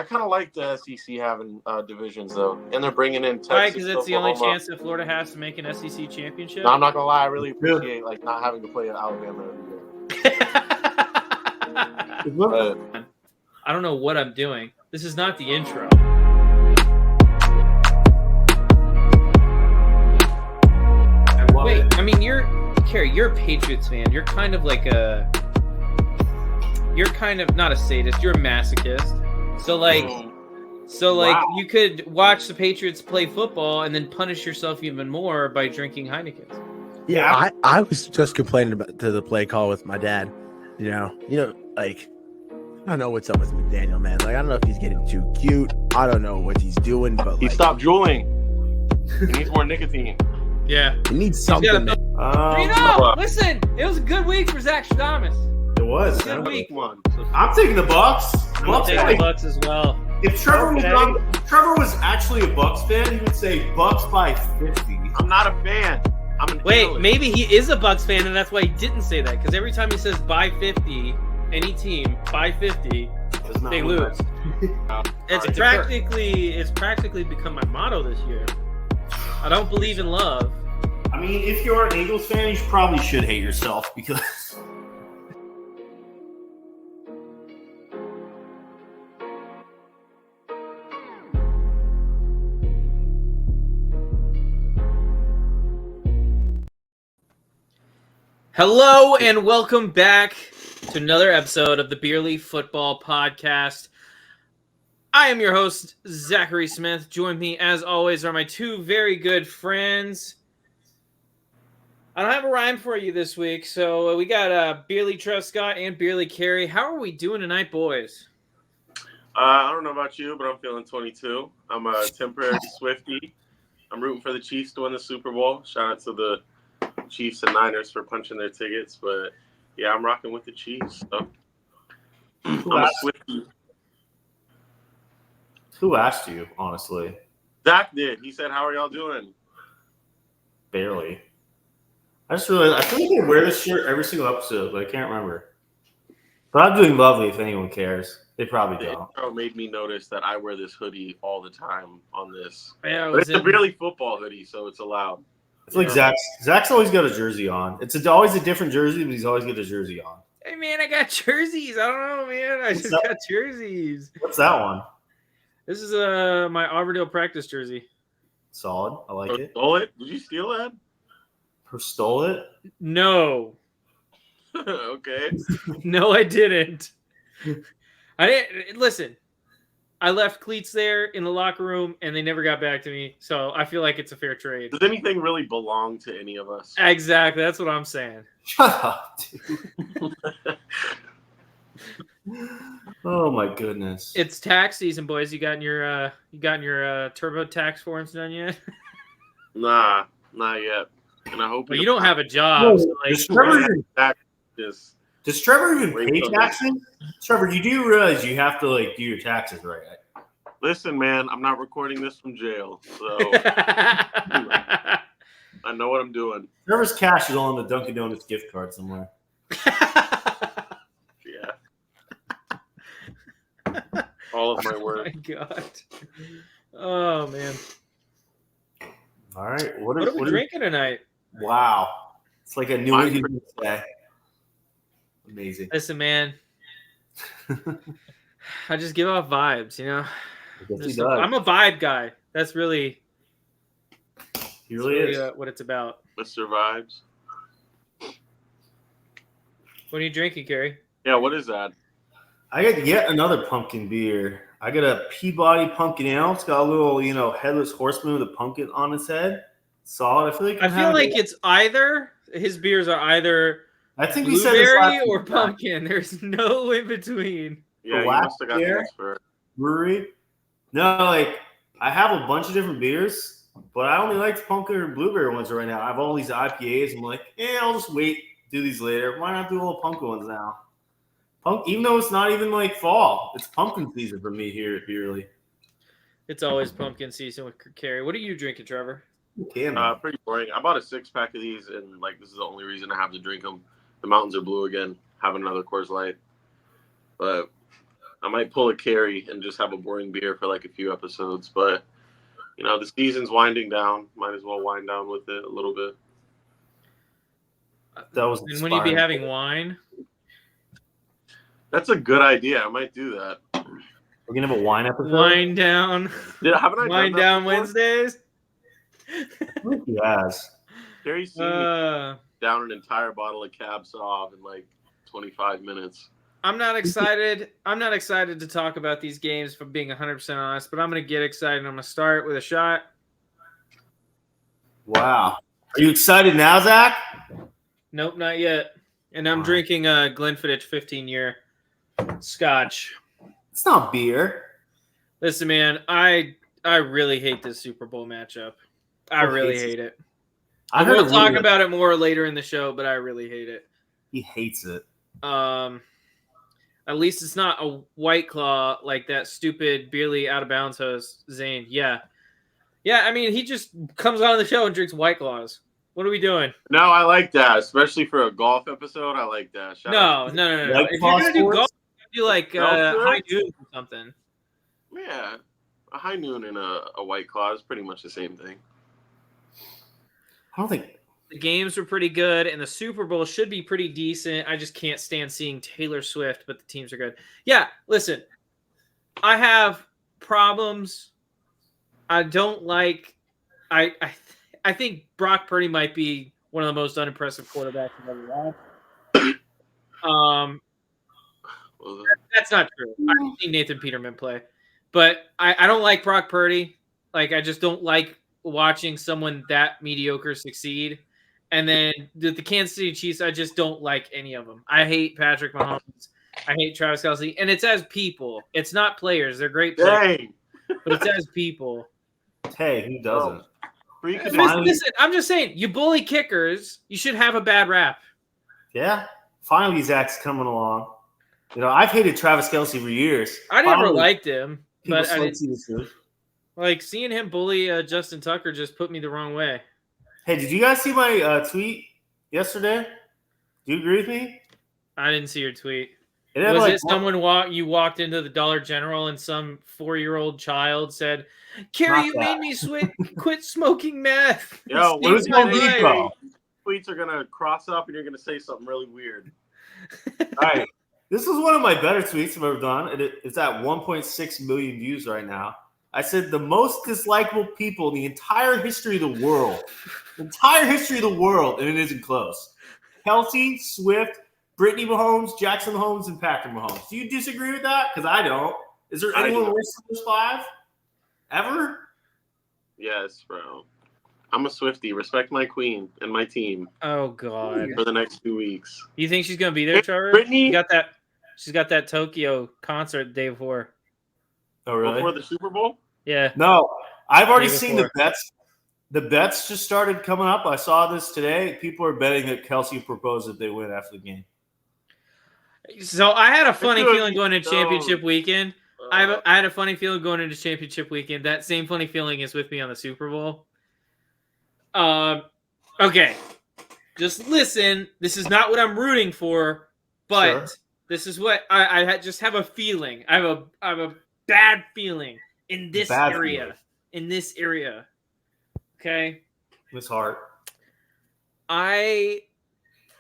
I kind of like the SEC having divisions though, and they're bringing in Texas. Why? Because it's the only Oklahoma. chance that Florida has to make an SEC championship. No, I'm not gonna lie. I really appreciate like not having to play at Alabama every year. I don't know what I'm doing. This is not the intro. Wait, I mean, you're a Patriots fan. You're kind of like you're kind of not a sadist. You're a masochist. So wow. You could watch the Patriots play football and then punish yourself even more by drinking Heineken. Yeah, I was just complaining to the play call with my dad. You know, like I don't know what's up with McDaniel, man. Like I don't know if he's getting too cute. I don't know what he's doing, but he stopped drooling. He needs more nicotine. Yeah, he needs something. Listen, it was a good week for Zach Stradamus. It was a good week. I'm taking the Bucks. I'm taking the Bucks as well. If Trevor was actually a Bucks fan, he would say Bucks by 50. I'm not a fan. Maybe he is a Bucks fan, and that's why he didn't say that. Because every time he says by 50, any team by 50, they lose. It's practically become my motto this year. I don't believe in love. I mean, if you're an Eagles fan, you probably should hate yourself because. Hello and welcome back to another episode of the Beer Leaf Football Podcast. I am your host, Zachary Smith. Join me, as always, are my two very good friends. I don't have a rhyme for you this week, so we got Beerly Truscott and Beerly Carey. How are we doing tonight, boys? I don't know about you, but I'm feeling 22. I'm a temporary Swiftie. I'm rooting for the Chiefs to win the Super Bowl. Shout out to the Chiefs and Niners for punching their tickets, but yeah, I'm rocking with the Chiefs. So. I'm a Swiftie. Who asked you, honestly? Zach did. He said, "How are y'all doing?" Barely. I just realized I feel like I wear this shirt every single episode, but I can't remember. But I'm doing lovely if anyone cares. They probably don't. It made me notice that I wear this hoodie all the time on this. Yeah, but it's a really football hoodie, so it's allowed. It's like Zach's always got a jersey on. It's always a different jersey, but he's always got a jersey on. Hey, man, I got jerseys. I don't know, man. I just got jerseys. What's that one? This is my Auburndale practice jersey. Solid. I like it. Stole it? Did you steal that? Who stole it? No. Okay. No, I didn't. I didn't. Listen, I left cleats there in the locker room, and they never got back to me. So I feel like it's a fair trade. Does anything really belong to any of us? Exactly. That's what I'm saying. Shut up, dude. Oh my goodness! It's tax season, boys. You got your Turbo tax forms done yet? Nah, not yet. And I hope. But you don't have a job. So does Trevor even pay taxes? Trevor, you do realize you have to do your taxes, right? Listen, man, I'm not recording this from jail, so I know what I'm doing. Trevor's cash is all on the Dunkin' Donuts gift card somewhere. Yeah. All of my work. Oh my God. Oh man. All right. What are we drinking tonight? Wow. It's like a New England day. Amazing. Listen, man. I just give off vibes, you know. I'm a vibe guy. That's really. He really is what it's about. Mr. Vibes. What are you drinking, Carey? Yeah, what is that? I got yet another pumpkin beer. I got a Peabody Pumpkin Ale. It's got a little, headless horseman with a pumpkin on his head. Solid. I feel like it's either his beers are either. I think blueberry or pumpkin. There's no in between. Yeah, you must have got this for brewery. No, I have a bunch of different beers, but I only like the pumpkin or blueberry ones right now. I have all these IPAs. I'm like, I'll just wait, do these later. Why not do all the pumpkin ones now? Even though it's not even fall, it's pumpkin season for me here at Beerly. It's always pumpkin season with Carey. What are you drinking, Trevor? Pretty boring. I bought a 6-pack of these, and this is the only reason I have to drink them. The mountains are blue again. Have another Coors Light, but I might pull a carry and just have a boring beer for like a few episodes. But the season's winding down. Might as well wind down with it a little bit. That was And when you be having wine? That's a good idea. I might do that. We're gonna have a wine episode. Wind down. Haven't I Wind done that down before? Wednesdays. Yes. Carrie's seen me down an entire bottle of Cab Sauv in like 25 minutes. I'm not excited. I'm not excited to talk about these games, if I'm being 100% honest, but I'm going to get excited. I'm going to start with a shot. Wow. Are you excited now, Zach? Nope, not yet. And I'm drinking a Glenfiddich 15-year Scotch. It's not beer. Listen, man, I really hate this Super Bowl matchup. I really hate it. We'll talk about it more later in the show, but I really hate it. He hates it. At least it's not a White Claw like that stupid Beerly out of bounds host, Zane. Yeah. I mean, he just comes on the show and drinks White Claws. What are we doing? No, I like that, especially for a golf episode. I like that. No. If you're gonna do golf, do like high noon or something. Yeah, a high noon and a White Claw is pretty much the same thing. I don't think the games were pretty good, and the Super Bowl should be pretty decent. I just can't stand seeing Taylor Swift, but the teams are good. Yeah, listen, I have problems. I don't like. I think Brock Purdy might be one of the most unimpressive quarterbacks I've ever watched. That's not true. I've seen Nathan Peterman play, but I don't like Brock Purdy. Like, I just don't like watching someone that mediocre succeed. And then the Kansas City Chiefs, I just don't like any of them. I hate Patrick Mahomes. I hate Travis Kelce. And it's as people. It's not players. They're great players. Dang. But it's as people. Hey, who doesn't? Listen, I'm just saying, you bully kickers, you should have a bad rap. Yeah. Finally, Zach's coming along. I've hated Travis Kelce for years. I never liked him. But like seeing him bully Justin Tucker just put me the wrong way. Hey, did you guys see my tweet yesterday? Do you agree with me? I didn't see your tweet. Was it someone you walked into the Dollar General and some 4-year-old child said, "Carrie, you made me quit smoking meth." Yo, it was Home Depot. Tweets are gonna cross up, and you're gonna say something really weird. All right, this is one of my better tweets I've ever done. It's at 1.6 million views right now. I said the most dislikable people in the entire history of the world. And it isn't close. Kelce, Swift, Brittany Mahomes, Jackson Mahomes, and Patrick Mahomes. Do you disagree with that? Because I don't. Is there anyone worse than those 5? Ever? Yes, bro. I'm a Swiftie. Respect my queen and my team. Oh, God. For the next 2 weeks. You think she's going to be there, Trevor? Brittany? She's got that Tokyo concert the day before. Oh, really? Before the Super Bowl? Yeah. No, I've already seen the bets. The bets just started coming up. I saw this today. People are betting that Kelce will propose if they win after the game. So I had a funny feeling going into championship weekend. I had a funny feeling going into championship weekend. That same funny feeling is with me on the Super Bowl. Okay. Just listen. This is not what I'm rooting for, but this is what I just have a feeling. I have a bad feeling in this area. In this area. Okay? It's hard. I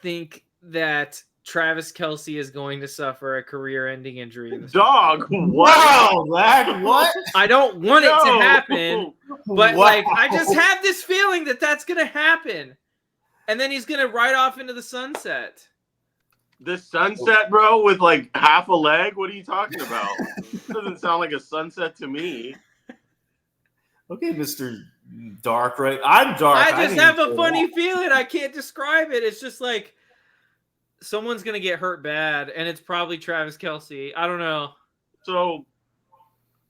think that Travis Kelce is going to suffer a career-ending injury. Dog, what? Wow, lad, what? I don't want it to happen, but I just have this feeling that that's going to happen. And then he's going to ride off into the sunset. The sunset, bro, with like half a leg? What are you talking about? Doesn't sound like a sunset to me. Okay, Mr. Dark, right? I'm dark. I just have a funny feeling. I can't describe it. It's just like someone's going to get hurt bad, and it's probably Travis Kelce. I don't know. So,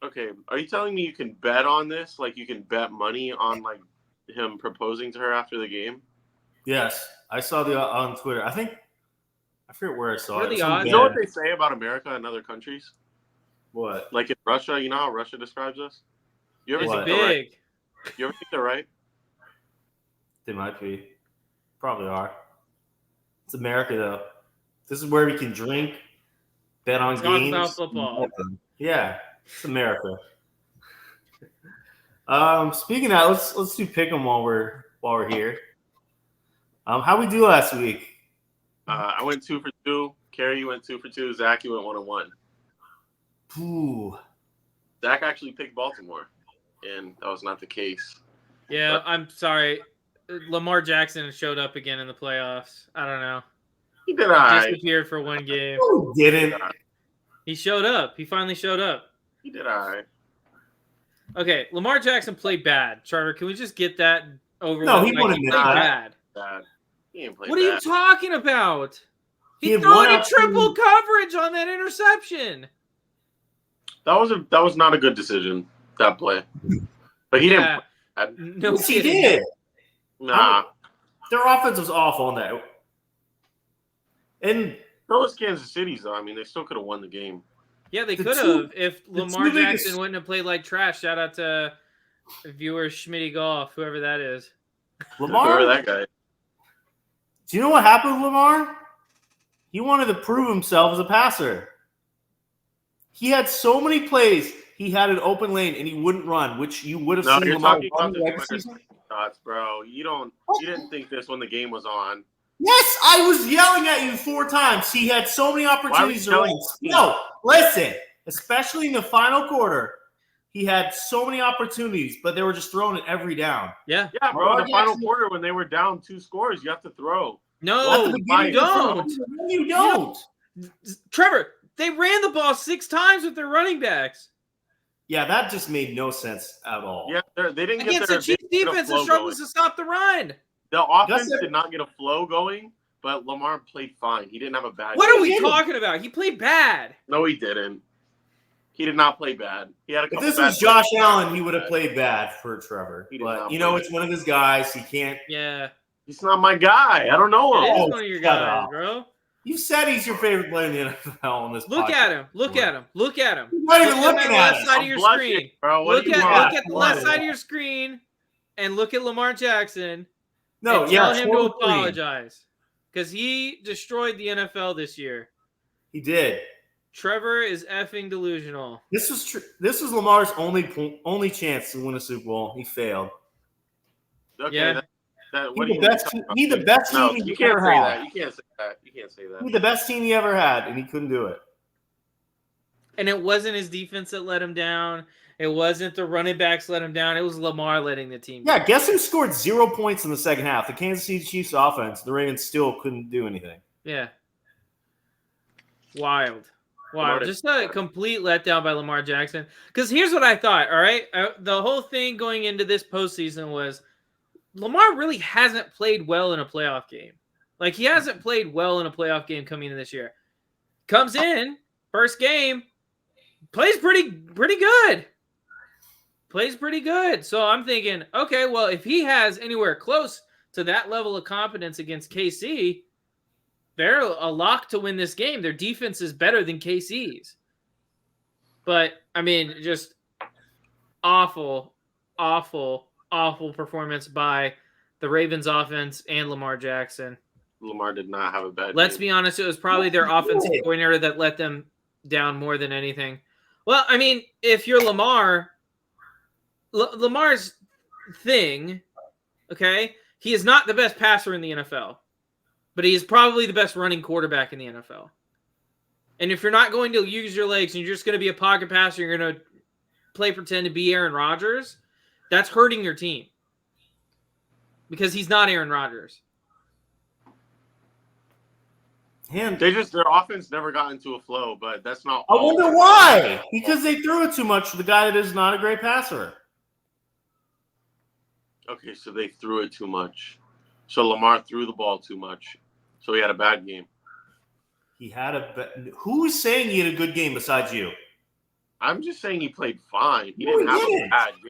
okay, are you telling me you can bet on this? Like, you can bet money on, like, him proposing to her after the game? Yes. I saw the on Twitter. I forget where I saw What are it. the odds? You know what they say about America and other countries? What? Like in Russia, you know how Russia describes us? You ever It's think big. they're right? You ever think they're right? They might be. Probably are. It's America, though. This is where we can drink, bet on Talk games. about football. Yeah, it's America. Speaking of that, let's do pick 'em while we're here. How we do last week? I went 2 for 2. Carrie, you went 2 for 2. Zach, you went 1-1. Ooh. Zach actually picked Baltimore, and that was not the case. Yeah, I'm sorry. Lamar Jackson showed up again in the playoffs. I don't know. He did all right. Disappeared for one game. No, he didn't. He showed up. He finally showed up. He did all right. Okay, Lamar Jackson played bad. Trevor, can we just get that over No, with? he Like, wouldn't he admit played that. bad. He didn't play What are you bad. talking about? He He had threw one it in opportunity. triple coverage on that interception. That was not a good decision, that play. But he didn't Yeah. play bad. No Yes, he kidding. did. Nah. Their offense was awful on that. And So was Kansas City's, though. I mean, they still could have won the game. Yeah, they The could two- have if the Lamar two biggest- Jackson wouldn't have played like trash. Shout out to viewer Schmitty Golf, whoever that is. Lamar, Whoever that guy. do you know what happened with Lamar? He wanted to prove himself as a passer. He had so many plays. He had an open lane and he wouldn't run, which you would have No, seen you're Lamar talking run about the the regular Twitter season. shots, bro. You didn't think this when the game was on. Yes, I was yelling at you 4 times. He had so many opportunities to Why were run. you yelling at me? No, listen. Especially in the final quarter, he had so many opportunities, but they were just throwing it every down. Yeah. Yeah, bro. Lamar In the final Jackson- quarter, when they were down 2 scores, you have to throw. At No, the beginning you of the don't. first- No, you don't. Trevor, they ran the ball 6 times with their running backs. Yeah, that just made no sense at all. Yeah, they didn't get Against their the Chiefs they didn't get a defense that flow struggles going. to stop the run. The offense That's did not get a flow going, but Lamar played fine. He didn't have a bad What game. are we didn't. talking about? He played bad. No, he didn't. He did not play bad. He had a If couple this bad was Josh plays. Allen, he would have played bad for Trevor. He did But not you know, play it's one of his guys. He can't. Yeah. He's not my guy. I don't know It him. is Oh, one of your shut guys, up. bro. You said he's your favorite player in the NFL on this. Look podcast. at him. Look at him. Look at him. He's not even Look at looking the at left us. side of I'm your blushing, screen. bro. What Look do you at want? the left side of your screen and look at Lamar Jackson. No, and yeah, tell him to 12-3. apologize because he destroyed the NFL this year. He did. Trevor is effing delusional. This was Lamar's only chance to win a Super Bowl. He failed. Okay, Yeah. what He do the you best. talking about? He the best No, team you he can't ever say had. that. You can't say that. You can't say that. He the best team he ever had, and he couldn't do it. And it wasn't his defense that let him down. It wasn't the running backs let him down. It was Lamar letting the team down. Yeah, guess who scored 0 points in the second half? The Kansas City Chiefs offense. The Ravens still couldn't do anything. Yeah. Wild. Lamar Just a complete letdown by Lamar Jackson. Because here's what I thought, all right? The whole thing going into this postseason was Lamar really hasn't played well in a playoff game. Like, he hasn't played well in a playoff game coming into this year. Comes in, first game, plays pretty good. Plays pretty good. So I'm thinking, okay, well, if he has anywhere close to that level of competence against KC, they're a lock to win this game. Their defense is better than KC's. But, I mean, just awful performance by the Ravens offense and Lamar Jackson. Lamar did not have a bad Let's game. be honest, it was probably their offensive coordinator that let them down more than anything. Well, I mean, if you're Lamar, Lamar's thing, okay, he is not the best passer in the NFL, but he is probably the best running quarterback in the NFL. And if you're not going to use your legs and you're just going to be a pocket passer, you're going to play pretend to be Aaron Rodgers, that's hurting your team. Because he's not Aaron Rodgers. And Their offense never got into a flow, but that's not. I wonder why. Because they threw it too much to the guy that is not a great passer. Okay, so they threw it too much. So Lamar threw the ball too much. So he had a bad game. He had who is saying he had a good game besides you? I'm just saying he played fine. He No, didn't he have didn't. a bad game.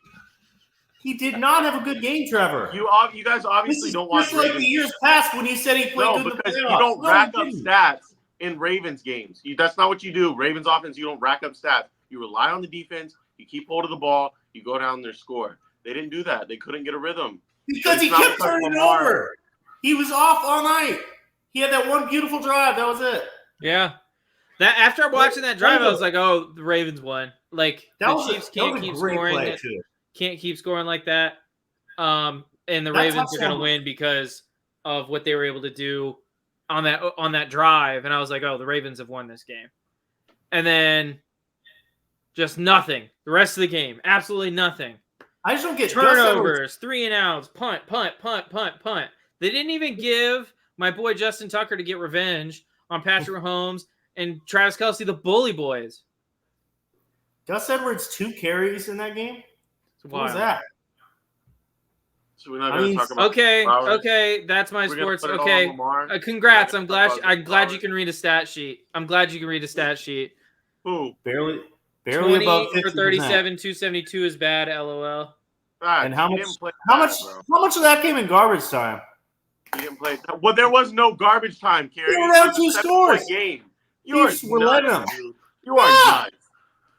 He did not have a good game, Trevor. You guys obviously This is don't watch just like Ravens. the years past when he said he played No, good in the because you playoffs. don't No, rack he up didn't. stats in Ravens games. That's not what you do. Ravens offense, you don't rack up stats. You rely on the defense. You keep hold of the ball. You go down their score. They didn't do that. They couldn't get a rhythm. Because he It's not kept because turning it Lamar- over. He was off all night. He had that one beautiful drive. That was it. Yeah. That after watching that drive, That I was like, "Oh, the Ravens won." Like the Chiefs can't keep scoring. Can't keep scoring like that. And the Ravens are going to win because of what they were able to do on that drive. And I was like, "Oh, the Ravens have won this game." And then just nothing. The rest of the game, absolutely nothing. I just don't get turnovers, 3 and outs, punt. They didn't even give my boy Justin Tucker to get revenge on Patrick Mahomes and Travis Kelce, the bully boys. Gus Edwards 2 carries in that game. What was that? So we're not going to talk about okay, that's my sports. Okay, congrats. I'm glad you can read a stat sheet. Who? Barely 20 above 50%. for 37, 272 is bad. LOL. And how much of that came in garbage time? He didn't play. Well, there was no garbage time, Kerry. They were down 2 scores. Game. You are nuts. You are nuts.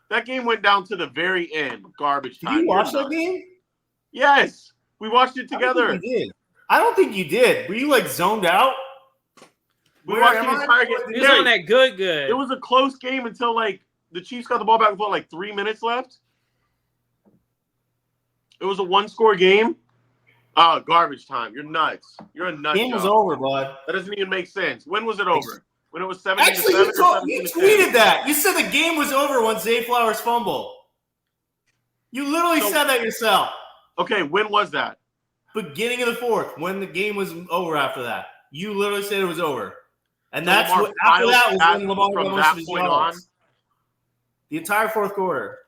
That game went down to the very end. Garbage time. Did you watch that game? Yes. We watched it together. I don't think you did. Were you like zoned out? We watched the entire game. It was on that good. It was a close game until like the Chiefs got the ball back with like 3 minutes left. It was a 1-score game. Oh, garbage time. You're nuts. You're a nut. Game was over, bud. That doesn't even make sense. When was it over? When it was 17-7? Actually, you tweeted that. You said the game was over when Zay Flowers fumbled. You literally said that yourself. Okay, when was that? Beginning of the 4th, when the game was over after that. You literally said it was over. And that's what after that was when Lamar got most of his yards. The entire 4th quarter.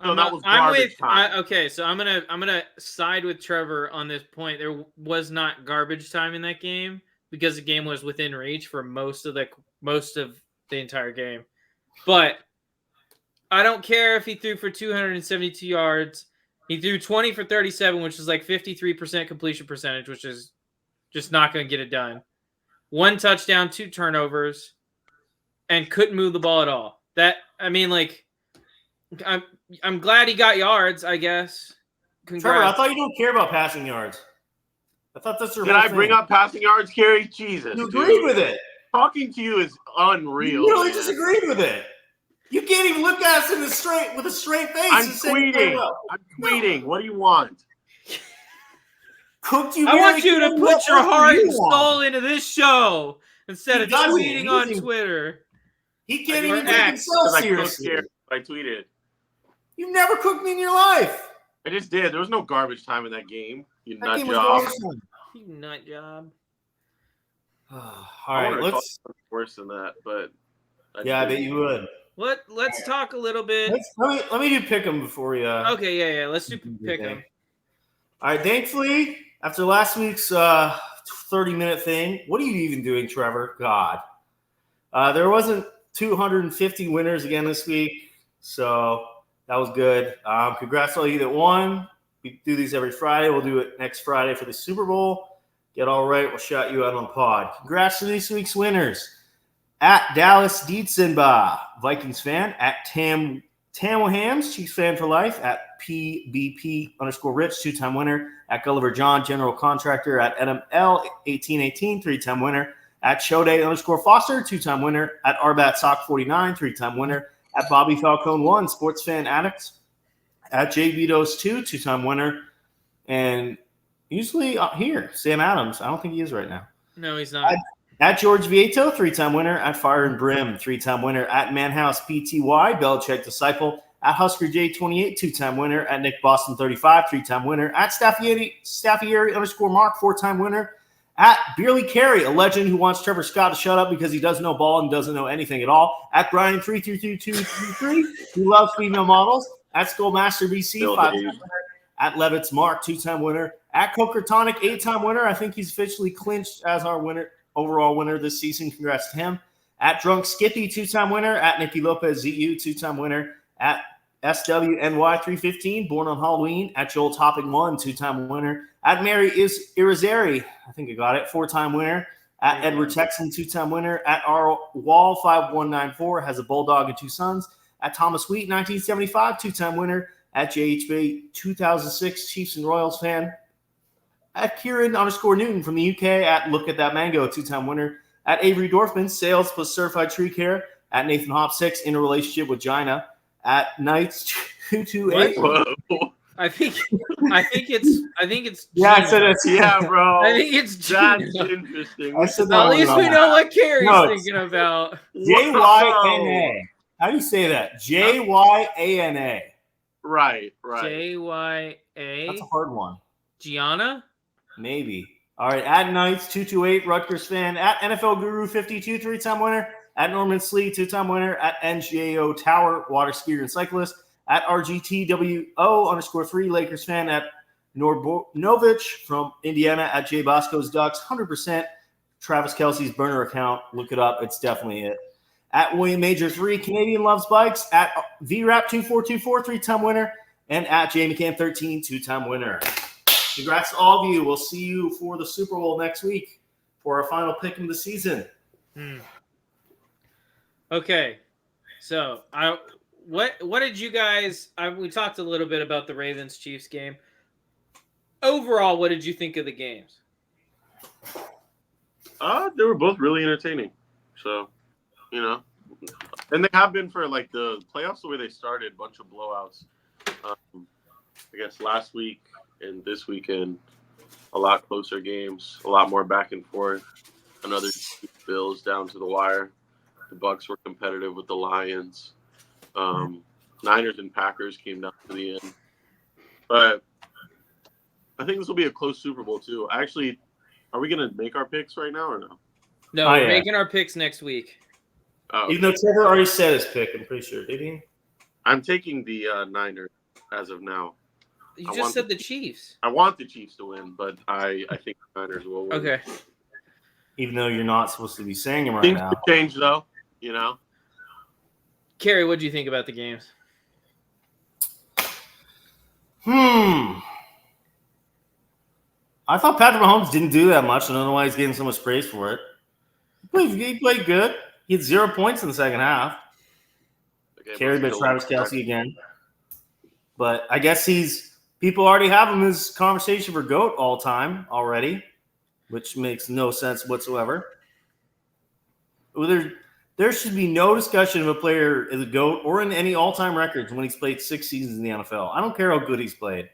So that was garbage time. Okay, so I'm gonna side with Trevor on this point. There was not garbage time in that game because the game was within reach for most of the entire game. But I don't care if he threw for 272 yards. He threw 20 for 37, which is like 53% completion percentage, which is just not going to get it done. 1 touchdown, 2 turnovers, and couldn't move the ball at all. I'm glad he got yards, I guess. Congrats. Trevor, I thought you don't care about passing yards. I thought that's your Did I bring up passing yards, Kerry? Jesus. You agreed with it. Talking to you is unreal. You literally disagreed with it. You can't even look at us with a straight face. I'm tweeting. What do you want? I want you to put your heart and soul into this show instead of tweeting on Twitter. He can't even take himself seriously. I tweeted. You never cooked me in your life. I just did. There was no garbage time in that game. You nut job. You nut job. All right, let's worse than that, but I bet you would. Let's talk a little bit. Let me do pick 'em before you. Okay, yeah. Let's do pick 'em. All right. Thankfully, after last week's 30-minute thing, what are you even doing, Trevor? God, there wasn't 250 winners again this week, so that was good. Congrats to all you that won. We do these every Friday. We'll do it next Friday for the Super Bowl. Get all right. We'll shout you out on the pod. Congrats to this week's winners. At Dallas Dietzenba, Vikings fan. At Tamil Hams, Chiefs fan for life. At PBP_Rich, 2-time winner. At Gulliver John, general contractor. At NML1818, 3-time winner. At Showday_Foster, 2-time winner. At RBAT-Sock49, 3-time winner. At Bobby Falcone 1, sports fan addict. At JBeatos2, 2-time winner. And usually here, Sam Adams. I don't think he is right now. No, he's not. At George Vieto, 3-time winner. At Fire and Brim, 3-time winner. At Manhouse PTY, Belichick Disciple. At Husker J28, 2-time winner. At Nick Boston 35, 3-time winner. At Staffieri_Mark, 4-time winner. At Beerly Carey, a legend who wants Trevor Scott to shut up because he doesn't know ball and doesn't know anything at all. At Brian 33223, who loves female models. At Skullmaster BC, 5-time winner. At Levitz Mark, 2-time winner. At Coker Tonic, 8-time winner. I think he's officially clinched as our overall winner this season. Congrats to him. At Drunk Skippy, 2-time winner. At Nicky Lopez ZU, 2-time winner. At SWNY315, born on Halloween. At Joel Topping 1, 2-time winner. At Mary Irizarry, I think I got it, 4-time winner. At Edward Texan, 2-time winner. At R Wall 5194, has a bulldog and 2 sons. At Thomas Wheat, 1975, 2-time winner. At JHB 2006, Chiefs and Royals fan. At Kieran_Newton from the UK. At Look at That Mango, 2-time winner. At Avery Dorfman, sales plus certified tree care. At Nathan Hop 6, in a relationship with Gina. At Knights 228. Whoa. I think it's Yeah, I Gina. said it's Yeah, bro. I think it's Gina. That's interesting. I said At that least we wrong. know what Carrie's No, it's- thinking about. J-Y-N-A. How do you say that? J-Y-A-N-A. Right. J-Y-A. That's a hard one. Gianna? Maybe. All right. At Knights 228, Rutgers fan. At NFL Guru 52, 3-time winner. At Norman Slee, 2-time winner. At NJO Tower, water skier and cyclist. At RGTWO_3, Lakers fan. At Norbonovich from Indiana. At J Bosco's Ducks, 100%. Travis Kelce's burner account. Look it up. It's definitely it. At William Major 3, Canadian Loves Bikes. At VRAP2424, 3-time winner. And at Jamie Cam 13, 2-time winner. Congrats to all of you. We'll see you for the Super Bowl next week for our final pick of the season. Okay. So what did you guys we talked a little bit about the Ravens-Chiefs game. Overall, what did you think of the games? They were both really entertaining. So, and they have been for like the playoffs the way they started, bunch of blowouts. I guess last week and this weekend, a lot closer games, a lot more back and forth. Another Bills down to the wire. The Bucs were competitive with the Lions. Niners and Packers came down to the end. But I think this will be a close Super Bowl too. Actually, are we going to make our picks right now or no? No, we're making our picks next week. Even though Trevor already said his pick, I'm pretty sure. Did he? I'm taking the Niners as of now. You just said the Chiefs. I want the Chiefs to win, but I think the Niners will win. Okay. Even though you're not supposed to be saying him right Things now. could change though, Carrie, what do you think about the games? I thought Patrick Mahomes didn't do that much. I don't know why he's getting so much praise for it. He played good. He had 0 points in the second half. Carried by Travis Kelce again. But I guess people already have him as conversation for GOAT all time already, which makes no sense whatsoever. There should be no discussion of a player as a GOAT or in any all-time records when he's played 6 seasons in the NFL. I don't care how good he's played.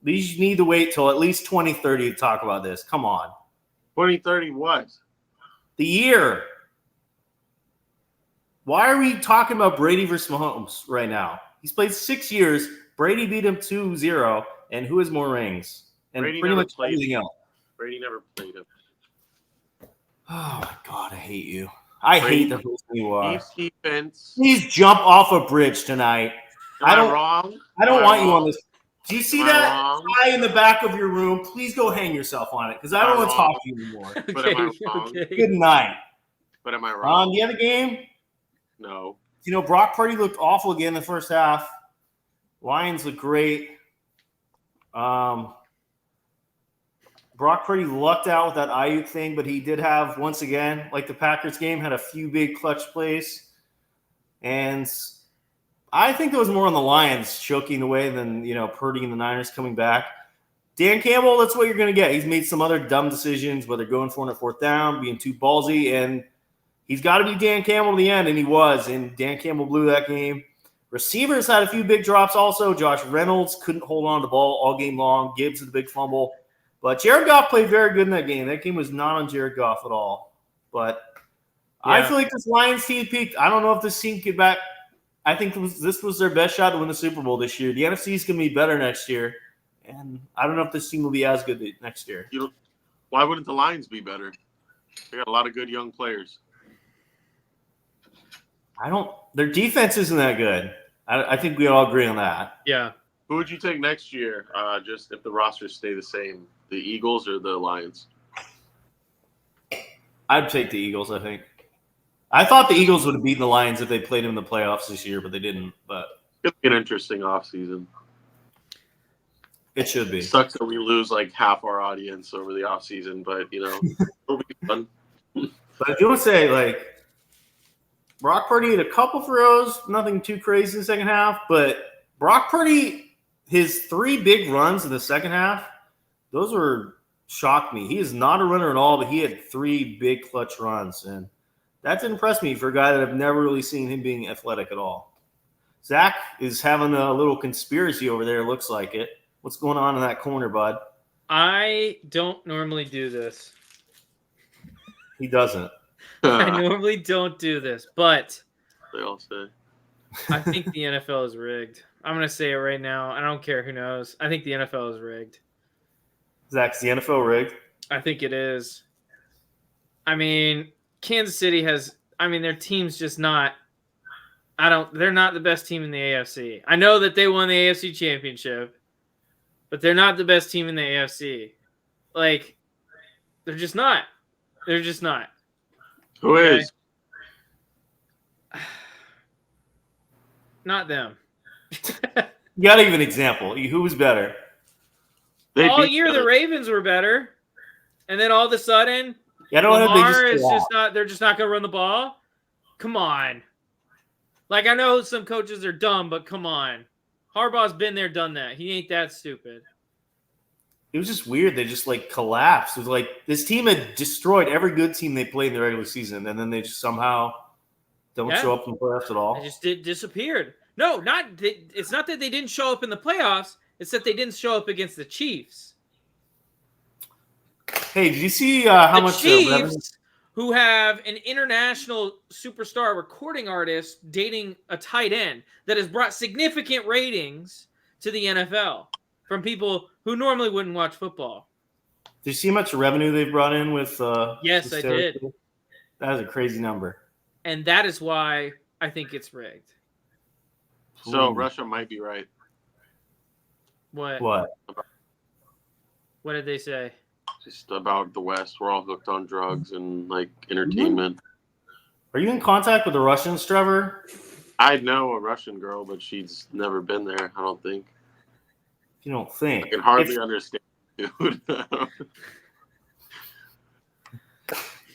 These need to wait till at least 2030 to talk about this. Come on. 2030 what? The year. Why are we talking about Brady versus Mahomes right now? He's played 6 years. Brady beat him 2-0. And who has more rings? And Brady pretty never much played. everything else. Brady never played him. Oh, my God. I hate you. I hate the person you are. Chiefs defense. Please jump off a bridge tonight. Am I wrong? I don't want you on this. Do you see Am I that wrong? guy in the back of your room? Please go hang yourself on it because I don't want to talk to you anymore. But am I wrong? Okay. Good night. But am I wrong? The other game, No. Brock Purdy looked awful again in the first half. Lions look great. Brock Purdy lucked out with that Ayuk thing, but he did have, once again, like the Packers game, had a few big clutch plays. And I think there was more on the Lions choking away than, Purdy and the Niners coming back. Dan Campbell, that's what you're going to get. He's made some other dumb decisions, whether going for it on 4th down, being too ballsy, and he's got to be Dan Campbell in the end, and he was. And Dan Campbell blew that game. Receivers had a few big drops also. Josh Reynolds couldn't hold on to the ball all game long. Gibbs with a big fumble. But Jared Goff played very good in that game. That game was not on Jared Goff at all. But yeah. I feel like this Lions team peaked. I don't know if this team get back. I think this was their best shot to win the Super Bowl this year. The NFC is going to be better next year. And I don't know if this team will be as good next year. Why wouldn't the Lions be better? They got a lot of good young players. Their defense isn't that good. I think we all agree on that. Yeah. Who would you take next year, just if the rosters stay the same? The Eagles or the Lions? I'd take the Eagles, I think. I thought the Eagles would have beaten the Lions if they played them in the playoffs this year, but they didn't. But It'll be an interesting offseason. It should be. It sucks that we lose like half our audience over the offseason, but, it'll be fun. But if you want to say, Brock Purdy had a couple throws, nothing too crazy in the second half, but Brock Purdy, his 3 big runs in the second half, those shocked me. He is not a runner at all, but he had 3 big clutch runs, and That impressed me for a guy that I've never really seen him being athletic at all. Zach is having a little conspiracy over there. Looks like it. What's going on in that corner, bud? I don't normally do this. He doesn't. I normally don't do this, but They all say. I think the NFL is rigged. I'm going to say it right now. I don't care who knows. I think the NFL is rigged. Zach's the NFL rigged. I think it is. I mean, Kansas City has, their team's just not, they're not the best team in the AFC. I know that they won the AFC championship, but they're not the best team in the AFC. Like, they're just not. They're just not. Who is? Not them. You got to give an example. Who was better? All year the Ravens were better, and then all of a sudden, Lamar is just not. They're just not going to run the ball. Come on. Like, I know some coaches are dumb, but come on. Harbaugh's been there, done that. He ain't that stupid. It was just weird. They just collapsed. It was like this team had destroyed every good team they played in the regular season, and then they just somehow don't show up in the playoffs at all. They just disappeared. No, it's not that they didn't show up in the playoffs. It's that they didn't show up against the Chiefs. Hey, did you see how much Chiefs, who have an international superstar recording artist dating a tight end that has brought significant ratings to the NFL from people who normally wouldn't watch football? Did you see how much revenue they've brought in with? Yes, I did. That is a crazy number. And that is why I think it's rigged. So Russia might be right. What? What did they say? Just about the West. We're all hooked on drugs and entertainment. Are you in contact with the Russians, Trevor? I know a Russian girl, but she's never been there, I don't think. You don't think? I can hardly understand, dude.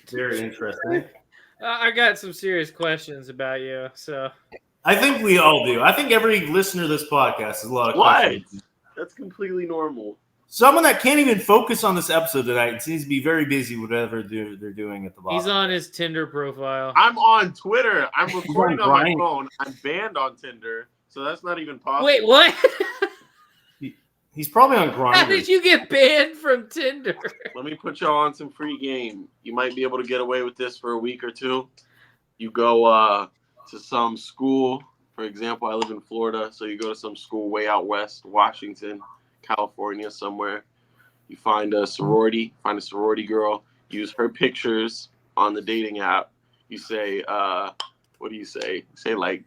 Very interesting. I got some serious questions about you, so. I think we all do. I think every listener to this podcast has a lot of questions. That's completely normal. Someone that can't even focus on this episode tonight seems to be very busy with whatever they're doing at the bottom. He's on his Tinder profile. I'm on Twitter. I'm recording on my phone. I'm banned on Tinder, so that's not even possible. Wait, what? He's probably on Grindr. How did you get banned from Tinder? Let me put y'all on some free game. You might be able to get away with this for a week or two. You go to some school. For example, I live in Florida, so you go to some school way out west, Washington, California, somewhere. You find a sorority girl, use her pictures on the dating app. You say, what do you say? Say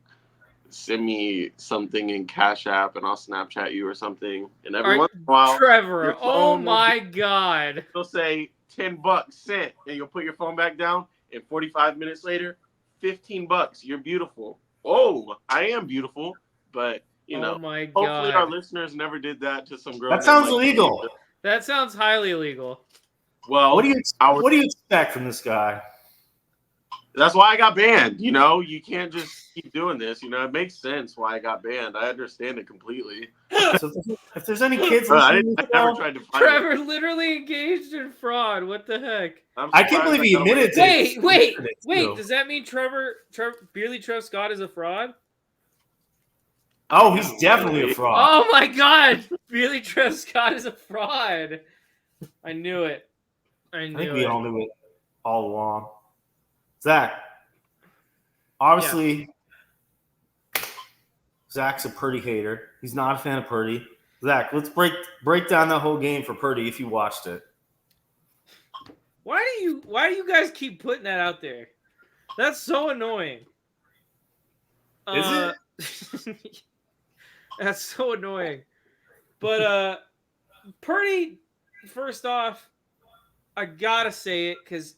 send me something in Cash App and I'll Snapchat you or something. And every once in a while, Trevor, oh my God. They'll say $10 sent, and you'll put your phone back down, and 45 minutes later, $15. You're beautiful. Oh, I am beautiful, but oh my God. hopefully our listeners never did that to some girl. That sounds illegal. That sounds highly illegal. Well, what do you expect from this guy? That's why I got banned. You can't just keep doing this. It makes sense why I got banned. I understand it completely. So if there's any kids I listening, never tried to find Trevor literally engaged in fraud. What the heck? I can't believe he admitted to it. Wait. Does that mean Beerly Trev Scott is a fraud? Oh, he's definitely a fraud. Oh my God. Beerly Trev Scott is a fraud. I knew it. I think we all knew it all along. Zach, obviously, Zach's a Purdy hater. He's not a fan of Purdy. Zach, let's break down that whole game for Purdy if you watched it. Why do you guys keep putting that out there? That's so annoying. Is it? That's so annoying. But Purdy, first off, I gotta say it because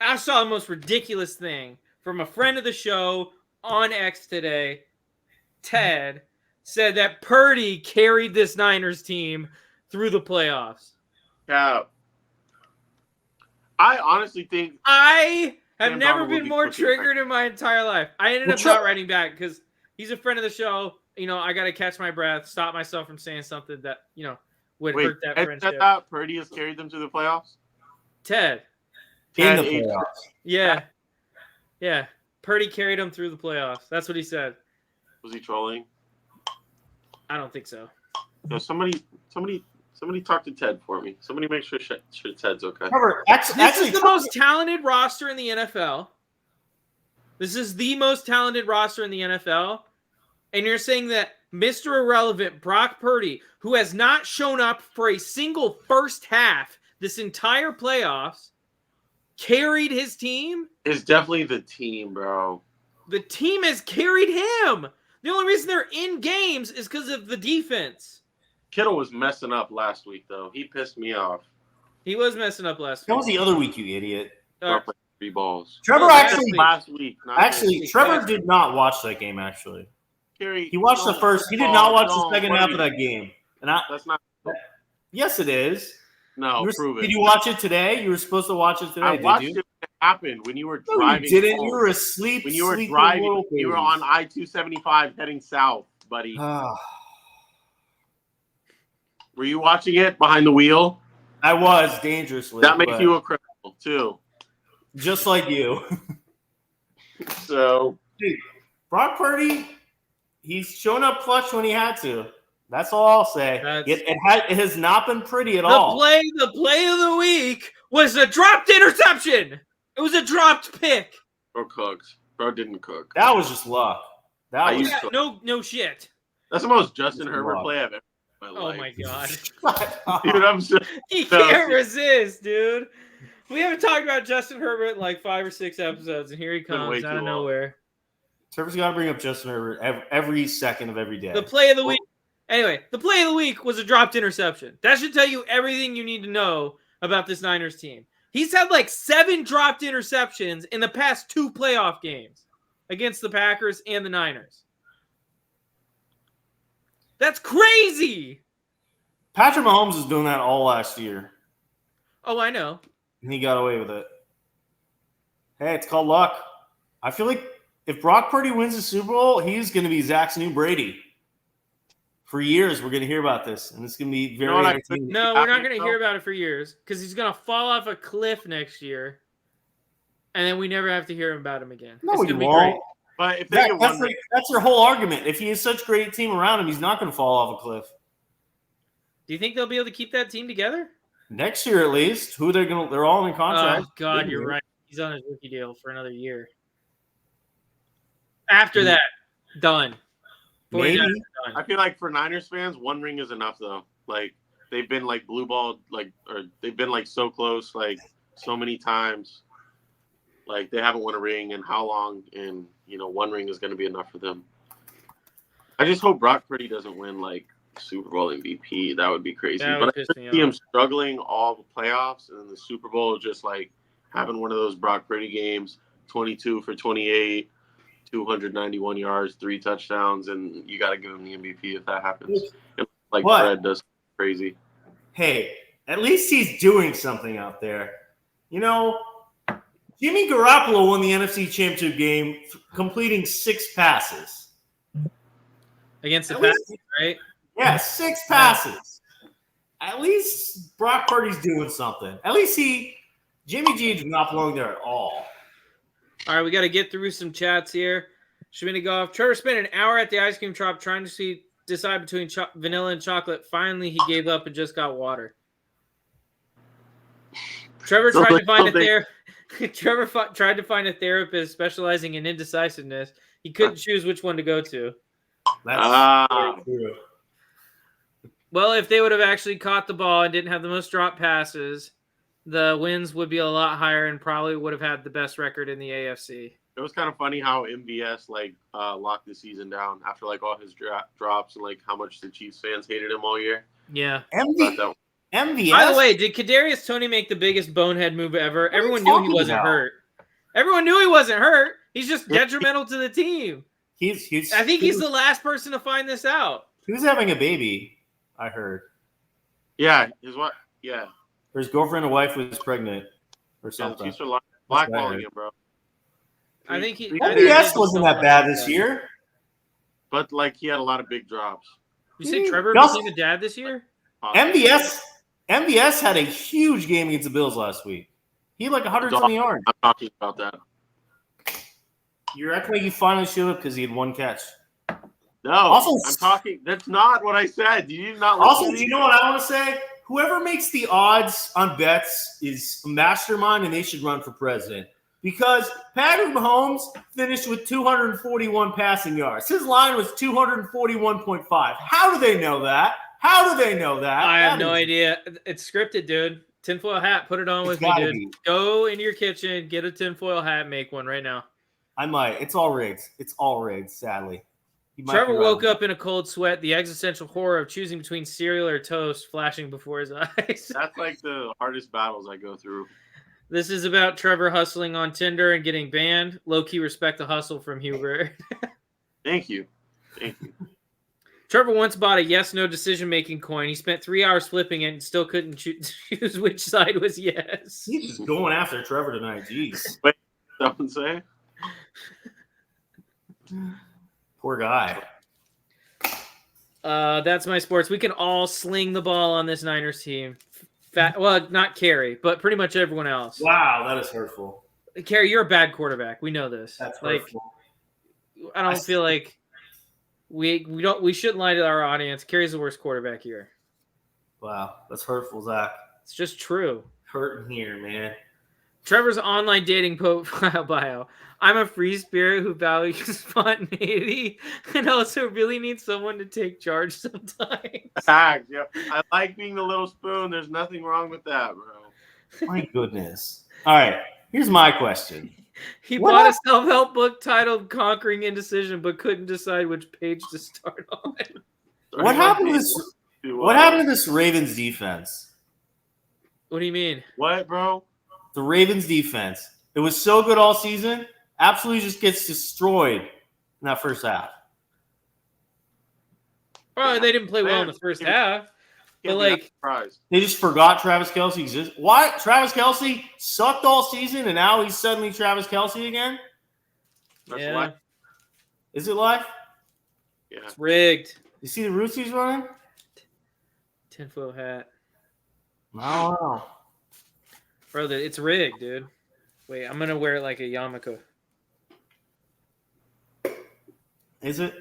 I saw the most ridiculous thing from a friend of the show on X today. Ted said that Purdy carried this Niners team through the playoffs. Yeah. I honestly think I have never been more triggered in my entire life. I ended up not writing back because he's a friend of the show. I got to catch my breath, stop myself from saying something that, would hurt that friendship. Purdy has carried them to the playoffs? Ted. In the playoffs. Yeah. Yeah, Purdy carried him through the playoffs. That's what he said. Was he trolling? I don't think so. No, somebody talk to Ted for me. Somebody make sure Ted's okay. Trevor, This is the most talented roster in the NFL. This is the most talented roster in the NFL. And you're saying that Mr. Irrelevant, Brock Purdy, who has not shown up for a single first half this entire playoffs, carried his team? It's definitely the team, bro. The team has carried him. The only reason they're in games is because of the defense. Kittle was messing up last week, though. He pissed me off. He was messing up last week. That was the other week, you idiot. Dropped like 3 balls. Trevor last week. Trevor did not watch that game, actually. He watched the first. He did not watch the second half of that game. That's not. Yes, it is. No, prove it. Did you watch it today? You were supposed to watch it today. I watched it when it happened when you were driving. No, you didn't. Home. You were asleep. When you were driving, you were on I-275 heading south, buddy. Were you watching it behind the wheel? I was dangerously. That makes you a criminal too. Just like you. So, dude, Brock Purdy, he's shown up clutch when he had to. That's all I'll say. It has not been pretty at all. The play of the week was a dropped interception. It was a dropped pick. Bro cooked. Bro didn't cook. That was just luck. No shit. That's the most Justin Herbert play I've ever. Oh my god. Dude, I'm so he can't resist, dude. We haven't talked about Justin Herbert in like 5 or 6 episodes, and here he comes out of nowhere. Trevor's got to bring up Justin Herbert every second of every day. The play of the week. Anyway, the play of the week was a dropped interception. That should tell you everything you need to know about this Niners team. He's had like 7 dropped interceptions in the past 2 playoff games against the Packers and the Niners. That's crazy. Patrick Mahomes was doing that all last year. Oh, I know. And he got away with it. Hey, it's called luck. I feel like if Brock Purdy wins the Super Bowl, he's going to be Zach's new Brady. For years, we're going to hear about this, and it's going to be very entertaining. No, we're not going to hear about it for years because he's going to fall off a cliff next year, and then we never have to hear about him again. No, he won't. But if that's your whole argument. If he has such a great team around him, he's not going to fall off a cliff. Do you think they'll be able to keep that team together? Next year, at least. Who they're going to? They're all in contract. Oh God, you're right. He's on his rookie deal for another year. After that, done. Maybe. Done. I feel like for Niners fans, 1 ring is enough though. Like they've been like blue balled, or they've been like so close, like so many times. Like they haven't won a ring in how long? And 1 ring is going to be enough for them. I just hope Brock Purdy doesn't win like Super Bowl MVP. That would be crazy. But I see him struggling all the playoffs, and then the Super Bowl just like having one of those Brock Purdy games, 22 for 28, 291 yards, 3 touchdowns, and you got to give him the MVP if that happens. And like Fred does crazy. Hey, at least he's doing something out there. Jimmy Garoppolo won the NFC Championship game, completing 6 passes. Against the Packers, right? Yeah, 6 passes. At least Brock Purdy's doing something. At least Jimmy G does not belong there at all. All right, we got to get through some chats here. Schminigolf. Trevor spent an hour at the ice cream shop trying to decide between vanilla and chocolate. Finally, he gave up and just got water. Trevor tried to find a therapist specializing in indecisiveness. He couldn't choose which one to go to. That's very true. Well, if they would have actually caught the ball and didn't have the most drop passes, the wins would be a lot higher and probably would have had the best record in the AFC. It was kind of funny how MVS locked the season down after like all his drops and like how much the Chiefs fans hated him all year. Yeah. MVS. By the way, did Kadarius Toney make the biggest bonehead move ever? Everyone knew he wasn't hurt. Everyone knew he wasn't hurt. He's just detrimental to the team. I think he's the last person to find this out. He was having a baby, I heard. Yeah, his what? Yeah. Or his girlfriend or wife was pregnant or something. Chiefs are blackballing him, bro. I think MVS wasn't that bad this year. But like he had a lot of big drops. You say Trevor became a dad this year? MVS had a huge game against the Bills last week. He had like 120 yards. I'm talking about that. You're acting like you finally showed up because he had one catch. No, Also- I'm talking. That's not what I said. You did not. Also, listen to you me? know what I want to say? Whoever makes the odds on bets is a mastermind, and they should run for president. Because Patrick Mahomes finished with 241 passing yards. His line was 241.5. How do they know that? How do they know that? I have That no is- idea. It's scripted, dude. Tinfoil hat. Put it on It's with me, gotta dude. be. Go into your kitchen, get a tinfoil hat, make one right now. I might. It's all rigged. It's all rigged, sadly. You might Trevor be woke right. up in a cold sweat, the existential horror of choosing between cereal or toast flashing before his eyes. That's like the hardest battles I go through. This is about Trevor hustling on Tinder and getting banned. Low-key respect the hustle from Hubert. Thank you. Thank you. Trevor once bought a yes-no decision-making coin. He spent 3 hours flipping it and still couldn't choose which side was yes. He's just going after Trevor tonight. Jeez. Someone say. Poor guy. That's my sports. We can all sling the ball on this Niners team. Well, not Carey, but pretty much everyone else. Wow, that is hurtful. Carey, you're a bad quarterback. We know this. That's like, hurtful. I don't feel like we shouldn't lie to our audience. Carey's the worst quarterback here. Wow, that's hurtful, Zach. It's just true. Hurting here, man. Trevor's online dating profile bio. I'm a free spirit who values spontaneity and also really needs someone to take charge sometimes. Fact. Yep. I like being the little spoon. There's nothing wrong with that, bro. My goodness. All right, here's my question. He What bought a self-help book titled Conquering Indecision, but couldn't decide which page to start on. What happened to this? What happened to this Ravens defense? What do you mean? What, bro? The Ravens defense. It was so good all season. Absolutely just gets destroyed in that first half. Well, they didn't play well in the first half. But, like, surprised. They just forgot Travis Kelce exists. Why? Travis Kelce sucked all season, and now he's suddenly Travis Kelce again? That's yeah, why. Is it live? Yeah. it's rigged. You see the routes he's running? Tinfoil hat. I don't know. Bro, it's rigged, dude. Wait, I'm going to wear it like a yarmulke. Is it?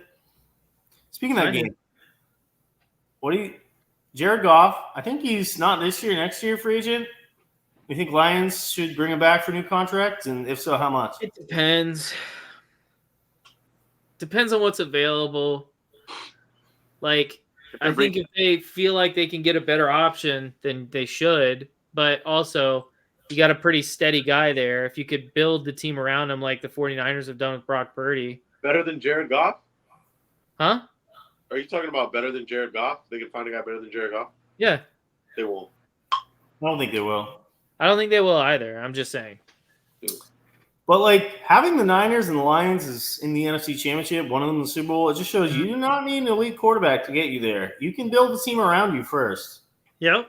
Speaking of that Kinda. game, what do you... Jared Goff, I think he's not this year, next year free agent. You think Lions should bring him back for a new contract? And if so, how much? It depends. Depends on what's available. Like, I think if they feel like they can get a better option, then they should. But also, you got a pretty steady guy there. If you could build the team around him like the 49ers have done with Brock Purdy. Better than Jared Goff? Huh? Are you talking about better than Jared Goff? They can find a guy better than Jared Goff? Yeah. They won't. I don't think they will. I don't think they will either. I'm just saying. But, like, having the Niners and the Lions is in the NFC Championship, one of them in the Super Bowl, it just shows you do not need an elite quarterback to get you there. You can build a team around you first. Yep.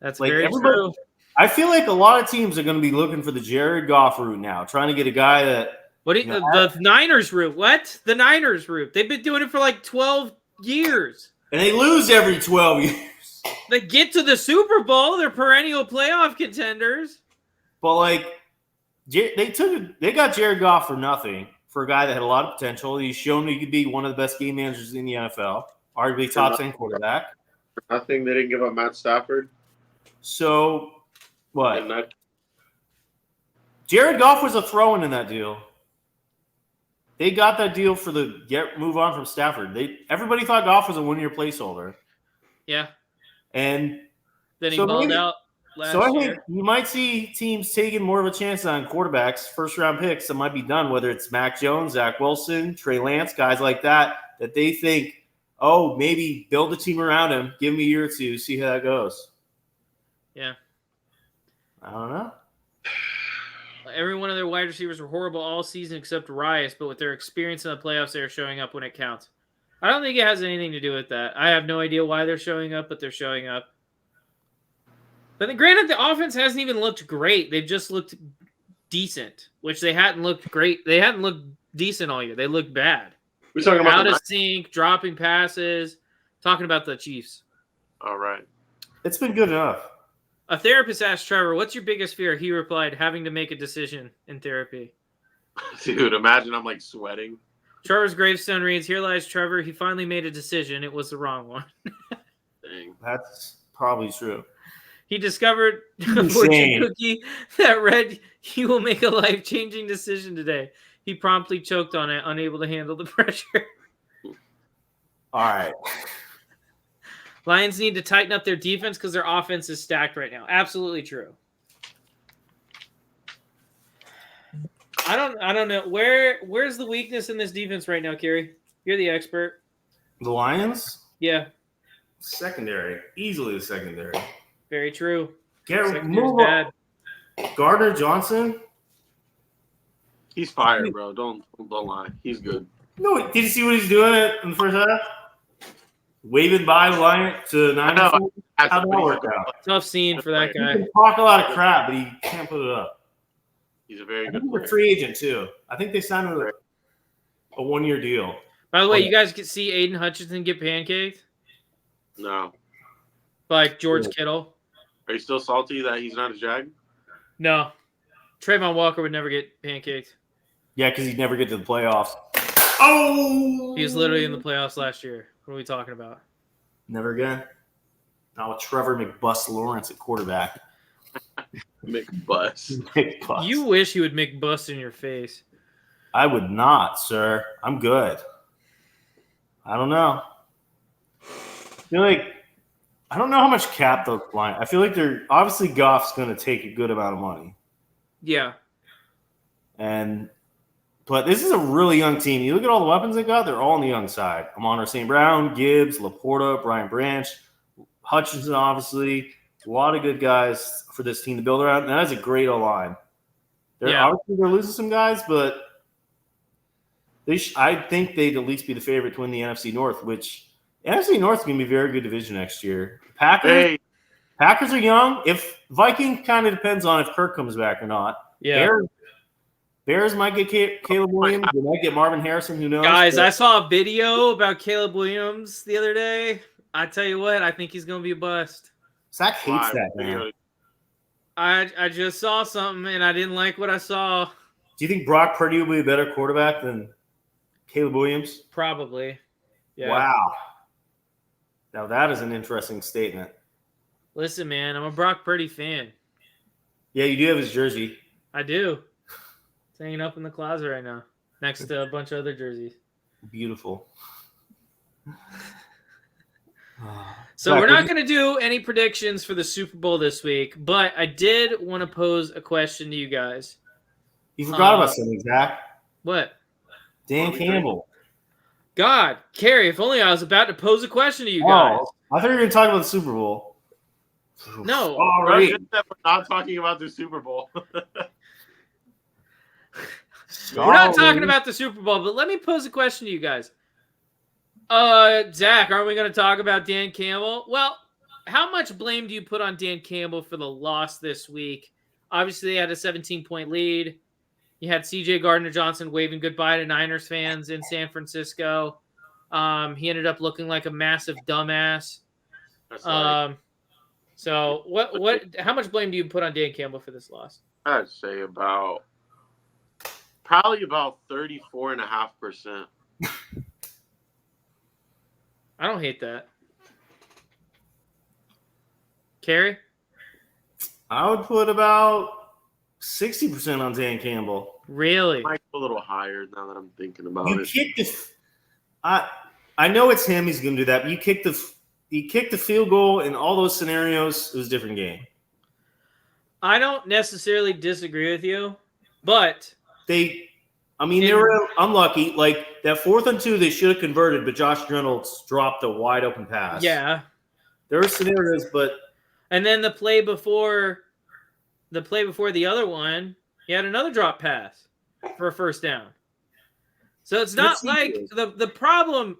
That's Like, very everybody- true. I feel like a lot of teams are going to be looking for the Jared Goff route now, trying to get a guy that What? The Niners route? What? The Niners route? They've been doing it for like 12 years. and they lose every 12 years. They get to the Super Bowl. They're perennial playoff contenders. But like they got Jared Goff for nothing, for a guy that had a lot of potential. He's shown he could be one of the best game managers in the NFL, arguably top 10 quarterback. For nothing, they didn't give up Matt Stafford. So what? And that, Jared Goff was a throw-in in that deal. They got that deal for the move on from Stafford. Everybody thought Goff was a one-year placeholder, Yeah. and Then he So balled maybe- out last so I think year. you might see teams taking more of a chance on quarterbacks, first-round picks that might be done, whether it's Mac Jones, Zach Wilson, Trey Lance, guys like that they think, oh, maybe build a team around him, give him a year or two, see how that goes. Yeah. I don't know. Every one of their wide receivers were horrible all season except Rice, but with their experience in the playoffs, they're showing up when it counts. I don't think it has anything to do with that. I have no idea why they're showing up, but they're showing up. But then, granted, the offense hasn't even looked great. They've just looked decent, which they hadn't looked great. They hadn't looked decent all year. They looked bad. we're talking about Out the of sync, dropping passes. Talking about the Chiefs. All right. It's been good enough. A therapist asked Trevor, "What's your biggest fear?" He replied, "Having to make a decision in therapy." Dude, imagine I'm like sweating. Trevor's gravestone reads, "Here lies Trevor. He finally made a decision. It was the wrong one." Dang. That's probably true. He discovered a Insane. fortune cookie that read, "You will make a life-changing decision today." He promptly choked on it, unable to handle the pressure. All right. Lions need to tighten up their defense because their offense is stacked right now. Absolutely true. I don't know. Where's the weakness in this defense right now, Kerry? You're the expert. The Lions? Yeah, Secondary. Easily the secondary. very true. Get Secondary's move bad. up. Gardner Johnson? He's fired, bro. Don't lie. He's good. No, did you see what he's doing in the first half? Waving by the line to I know. 9. That's How'd a that pretty work good out? player. Tough scene for that He guy. can talk a lot of crap, but he can't put it up. He's a very I good think he's a player. free agent, too. I think they signed him a 1-year deal. By the way, you guys could see Aiden Hutchinson get pancaked No. by George Kittle. Are you still salty that he's not a Jag? No, Trayvon Walker would never get pancaked. Yeah, because he'd never get to the playoffs. Oh! He was literally in the playoffs last year. What are we talking about? Never again. Not with Trevor McBus Lawrence at quarterback. McBus. McBus. You wish he would make bust in your face. I would not, sir. I'm good. I don't know. I don't know how much cap they'll line. I feel like they're obviously Goff's going to take a good amount of money, Yeah. but this is a really young team. You look at all the weapons they got; they're all on the young side. Amon St. Brown, Gibbs, Laporta, Brian Branch, Hutchinson, obviously, a lot of good guys for this team to build around. And that is a great O-line. Obviously they're losing some guys, but I think they'd at least be the favorite to win the NFC North, which NFC North is going to be a very good division next year. Packers are young. If Viking kind of depends on if Kirk comes back or not. Yeah. Bears might get Caleb Williams. They might get Marvin Harrison. Who knows? Guys, I saw a video about Caleb Williams the other day. I tell you what, I think he's going to be a bust. Zach hates that, man. I just saw something, and I didn't like what I saw. Do you think Brock Purdy will be a better quarterback than Caleb Williams? Probably. Yeah. Wow. Now that is an interesting statement. Listen, man, I'm a Brock Purdy fan. Yeah, you do have his jersey. I do. It's hanging up in the closet right now, next to a bunch of other jerseys. Beautiful. So we're not going to do any predictions for the Super Bowl this week, but I did want to pose a question to you guys. You forgot about something, Zach. What? Dan Campbell. God, Carrie, if only I was about to pose a question to you guys. Oh, I thought you were going to talk about the Super Bowl. No. All Bro, right. just that we're not talking about the Super Bowl. We're not talking about the Super Bowl, but let me pose a question to you guys. Zach, aren't we going to talk about Dan Campbell? Well, how much blame do you put on Dan Campbell for the loss this week? Obviously, they had a 17-point lead. You had C.J. Gardner-Johnson waving goodbye to Niners fans in San Francisco. He ended up looking like a massive dumbass. That's like, So how much blame do you put on Dan Campbell for this loss? I'd say probably about 34.5%. I don't hate that. Carrie? I would put about 60% on Dan Campbell. Really? Might go a little higher now that I'm thinking about You it. kicked the. I know it's him. He's going to do that. But you kicked the field goal in all those scenarios. It was a different game. I don't necessarily disagree with you, but They were unlucky. Like that 4th and 2, they should have converted, but Josh Reynolds dropped a wide open pass. yeah. There are scenarios, but And then the play before the other one, he had another drop pass for a first down. So it's not like the problem.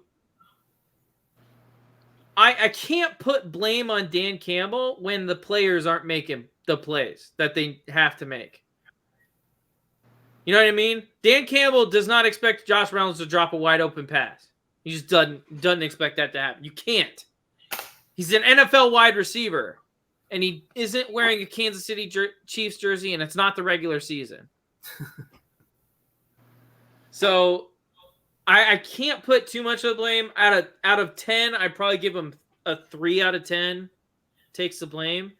I can't put blame on Dan Campbell when the players aren't making the plays that they have to make. You know what I mean? Dan Campbell does not expect Josh Reynolds to drop a wide open pass. He just doesn't expect that to happen. You can't. He's an NFL wide receiver, and he isn't wearing a Kansas City Chiefs jersey, and it's not the regular season. So I can't put too much of the blame. Out of 10, I'd probably give him a 3 out of 10. Takes the blame.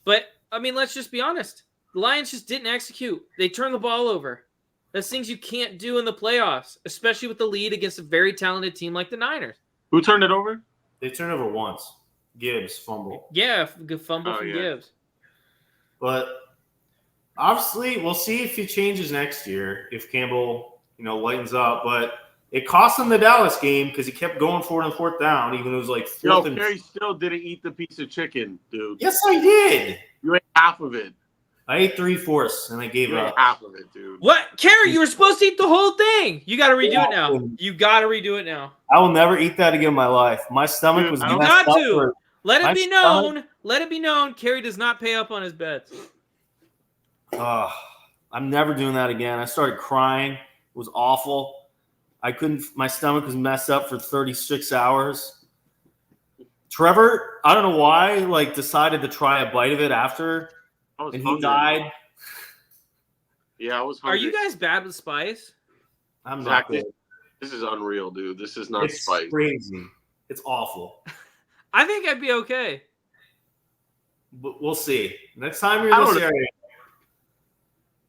But, I mean, let's just be honest. The Lions just didn't execute. They turned the ball over. That's things you can't do in the playoffs, especially with the lead against a very talented team like the Niners. Who turned it over? They turned over once. Gibbs fumble. Yeah, good fumble from Gibbs. But obviously, we'll see if he changes next year, if Campbell, lightens up. But it cost him the Dallas game because he kept going for it on fourth down, even though it was like fourth and... Kerry still didn't eat the piece of chicken, dude. Yes, I did. You ate half of it. I ate 3/4 and I gave You up. ate half of it, dude. What? Kerry, you were supposed to eat the whole thing. You got to redo it now. You got to redo it now. I will never eat that again in my life. My stomach was messed not up. to. Let it be known. Let it be known. Kerry does not pay up on his bets. I'm never doing that again. I started crying. It was awful. My stomach was messed up for 36 hours. Trevor, I don't know why, decided to try a bite of it after, and he died. Yeah, I was hungry. Are you guys bad with spice? I'm not good. This is unreal, dude. This is not spice. It's crazy. It's awful. I think I'd be okay. But we'll see. Next time you're in this area.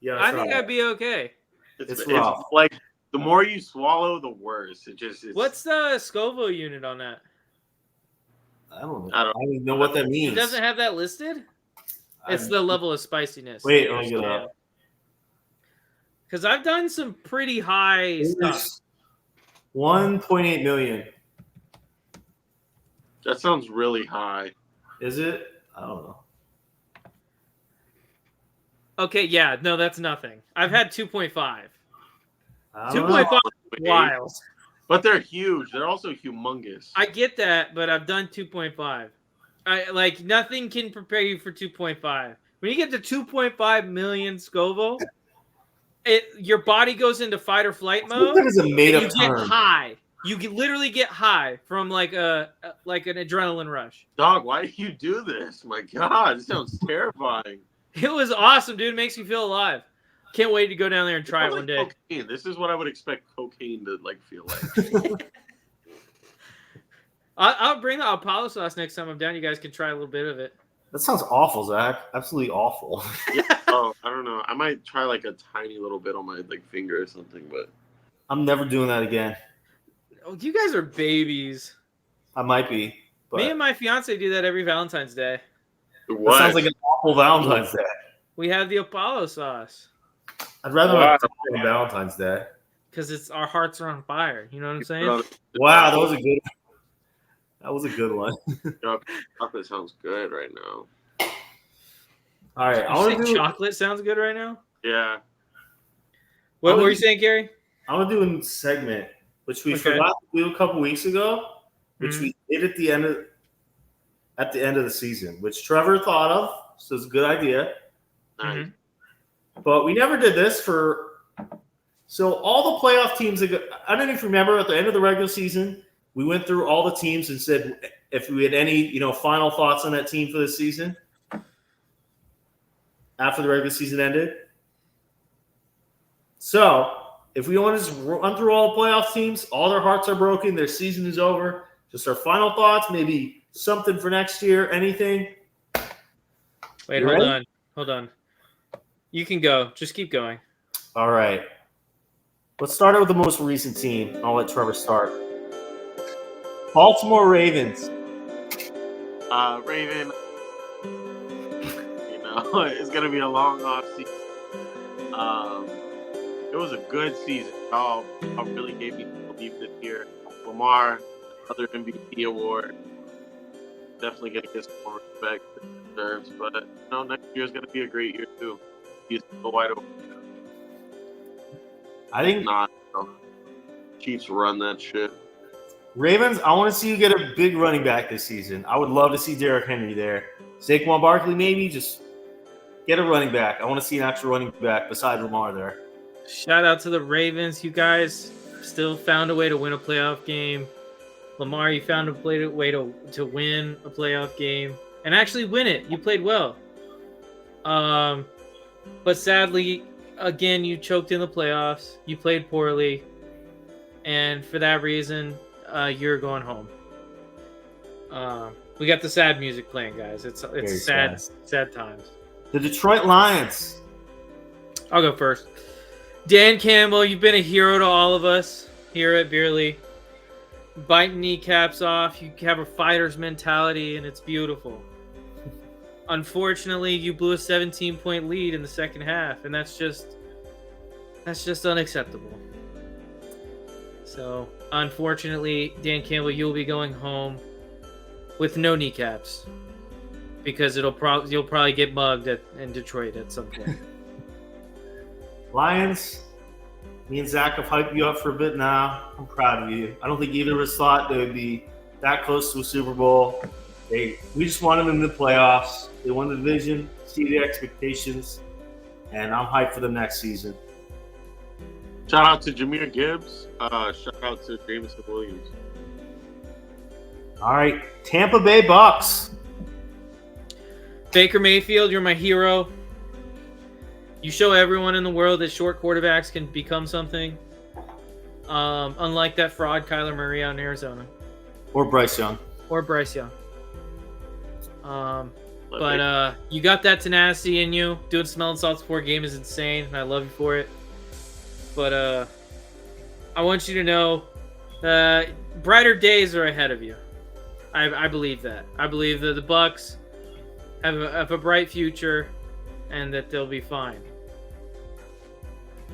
Yeah, I think I'd be okay. It's rough. Like, the more you swallow, the worse. What's the Scoville unit on that? I don't know. I don't even know what that means. It doesn't have that listed? It's the level of spiciness. Wait, let me get it up. Because I've done some pretty high stuff. 1.8 million. That sounds really high. Is it? I don't know. Okay, yeah. No, that's nothing. I've had 2.5. 2.5 wild. But they're huge. They're also humongous. I get that, but I've done 2.5. Nothing can prepare you for 2.5. When you get to 2.5 million Scoville, your body goes into fight or flight mode. That is a made-up term. You get high. You can literally get high from an adrenaline rush. Dog, why do you do this? My God, it sounds terrifying. It was awesome, dude. It makes me feel alive. Can't wait to go down there and try it one day. Cocaine. This is what I would expect cocaine to feel like. I'll bring the Apollo sauce next time I'm down. You guys can try a little bit of it. That sounds awful, Zach. Absolutely awful. Yeah. Oh, I don't know. I might try a tiny little bit on my finger or something, but I'm never doing that again. Oh, you guys are babies. I might be. But me and my fiance do that every Valentine's Day. What? That sounds like an awful Valentine's Day. We have the Apollo sauce. I'd rather not talk on Valentine's Day. Because our hearts are on fire. You know what I'm saying? Wow, that was a good one. Chocolate sounds good right now. All right. Chocolate sounds good right now? Yeah. What were you saying, Gary? I want to do a segment, which we forgot to do a couple weeks ago, which we did at the end of the season, which Trevor thought of. So it's a good idea. Nice. But we never did this so all the playoff teams I don't know if you remember at the end of the regular season, we went through all the teams and said if we had any, final thoughts on that team for the season after the regular season ended. So if we want to just run through all the playoff teams, all their hearts are broken, their season is over, just our final thoughts, maybe something for next year, anything. Wait, hold on. You can go. Just keep going. All right. Let's start out with the most recent team. I'll let Trevor start. Baltimore Ravens. Raven, it's going to be a long off season. It was a good season. Y'all really gave me belief this year. Lamar, another MVP award. Definitely going to get some more respect that he deserves. But, next year is going to be a great year, too. He's so wide open. I think not. Chiefs run that shit. Ravens, I want to see you get a big running back this season. I would love to see Derrick Henry there. Saquon Barkley, maybe. Just get a running back. I want to see an actual running back besides Lamar there. Shout out to the Ravens. You guys still found a way to win a playoff game. Lamar, you found a way to win a playoff game and actually win it. You played well. But sadly, again, you choked in the playoffs. You played poorly. And for that reason, you're going home. We got the sad music playing, guys. It's sad times. The Detroit Lions. I'll go first. Dan Campbell, you've been a hero to all of us here at Beerly. Biting kneecaps off. You have a fighter's mentality, and it's beautiful. Unfortunately, you blew a 17-point lead in the second half, and that's just unacceptable. So, unfortunately, Dan Campbell, you'll be going home with no kneecaps because you'll probably get mugged in Detroit at some point. Lions, me and Zach have hyped you up for a bit now. I'm proud of you. I don't think either of us thought they would be that close to a Super Bowl. We just wanted them in the playoffs. They won the division, exceeded expectations, and I'm hyped for them next season. Shout out to Jahmyr Gibbs. Shout out to Jameson Williams. All right, Tampa Bay Bucks. Baker Mayfield, you're my hero. You show everyone in the world that short quarterbacks can become something. Unlike that fraud Kyler Murray out in Arizona. Or Bryce Young. But you got that tenacity in you. Doing smelling salts before a game is insane, and I love you for it. But I want you to know brighter days are ahead of you. I believe that. I believe that the Bucks have a bright future and that they'll be fine.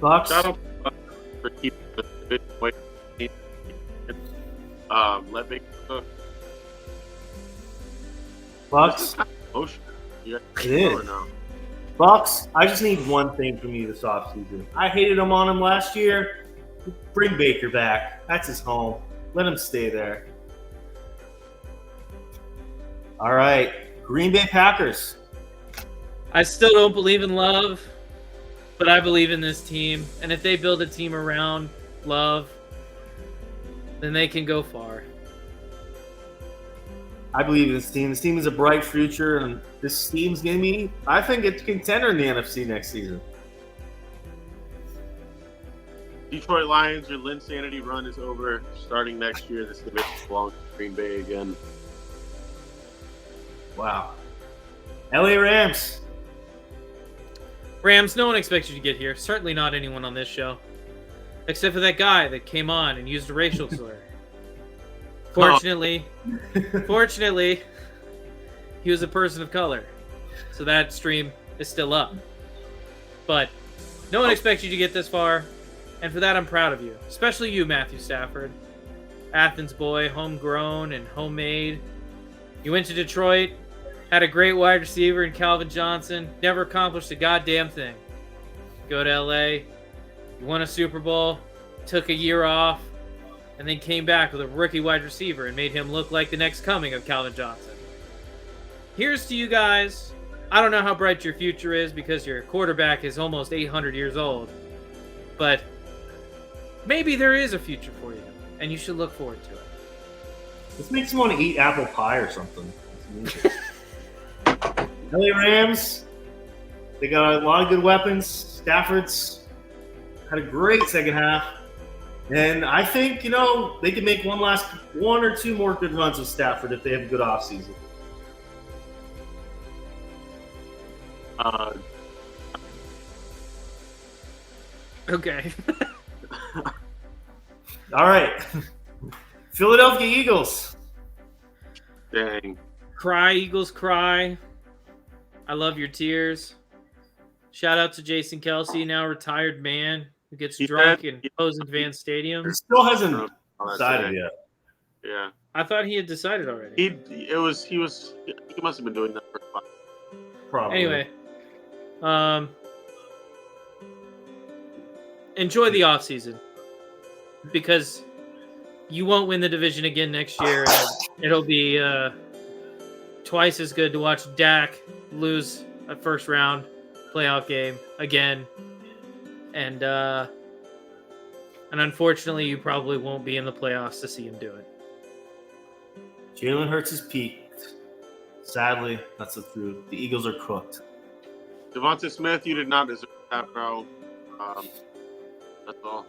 Bucks. Shout out for keeping the division away. Let me Bucks. emotion. It is. Now. Bucks, I just need one thing from you this offseason. I hated him on him last year. Bring Baker back. That's his home. Let him stay there. All right. Green Bay Packers. I still don't believe in Love, but I believe in this team. And if they build a team around Love, then they can go far. I believe in this team. This team is a bright future, and this team's going to be, I think, a contender in the NFC next season. Detroit Lions, your Linsanity run is over. Starting next year, this division belongs to Green Bay again. Wow. LA Rams. Rams, no one expects you to get here. Certainly not anyone on this show. Except for that guy that came on and used a racial slur. Fortunately, he was a person of color. So that stream is still up. But no one expects you to get this far. And for that, I'm proud of you. Especially you, Matthew Stafford. Athens boy, homegrown and homemade. You went to Detroit, had a great wide receiver in Calvin Johnson, never accomplished a goddamn thing. Go to LA, you won a Super Bowl, took a year off, and then came back with a rookie wide receiver and made him look like the next coming of Calvin Johnson. Here's to you guys. I don't know how bright your future is because your quarterback is almost 800 years old. But maybe there is a future for you, and you should look forward to it. This makes me want to eat apple pie or something. LA Rams, they got a lot of good weapons. Stafford's had a great second half. And I think, they can make one or two more good runs with Stafford if they have a good offseason. Okay. All right. Philadelphia Eagles. Dang. Cry, Eagles, cry. I love your tears. Shout out to Jason Kelsey, now retired man who gets drunk in Posen Van Stadium. He still hasn't decided yet. Yeah. I thought he had decided already. He must have been doing that for fun. Probably. Anyway, enjoy the offseason because you won't win the division again next year. And it'll be twice as good to watch Dak lose a first round playoff game again. And unfortunately, you probably won't be in the playoffs to see him do it. Jalen Hurts is peaked. Sadly, that's the truth. The Eagles are cooked. Devonta Smith, you did not deserve that, bro. That's all.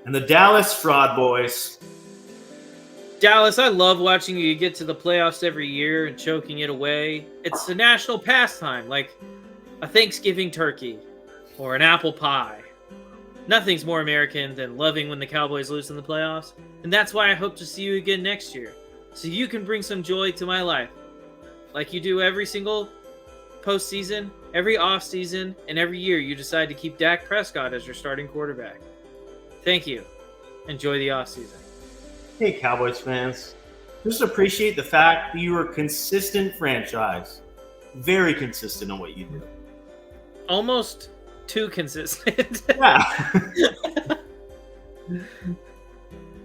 And the Dallas Fraud Boys. Dallas, I love watching you get to the playoffs every year and choking it away. It's a national pastime, like a Thanksgiving turkey or an apple pie. Nothing's more American than loving when the Cowboys lose in the playoffs, and that's why I hope to see you again next year, so you can bring some joy to my life, like you do every single postseason, every offseason, and every year you decide to keep Dak Prescott as your starting quarterback. Thank you. Enjoy the offseason. Hey, Cowboys fans. Just appreciate the fact that you are a consistent franchise. Very consistent on what you do. Almost too consistent. Yeah.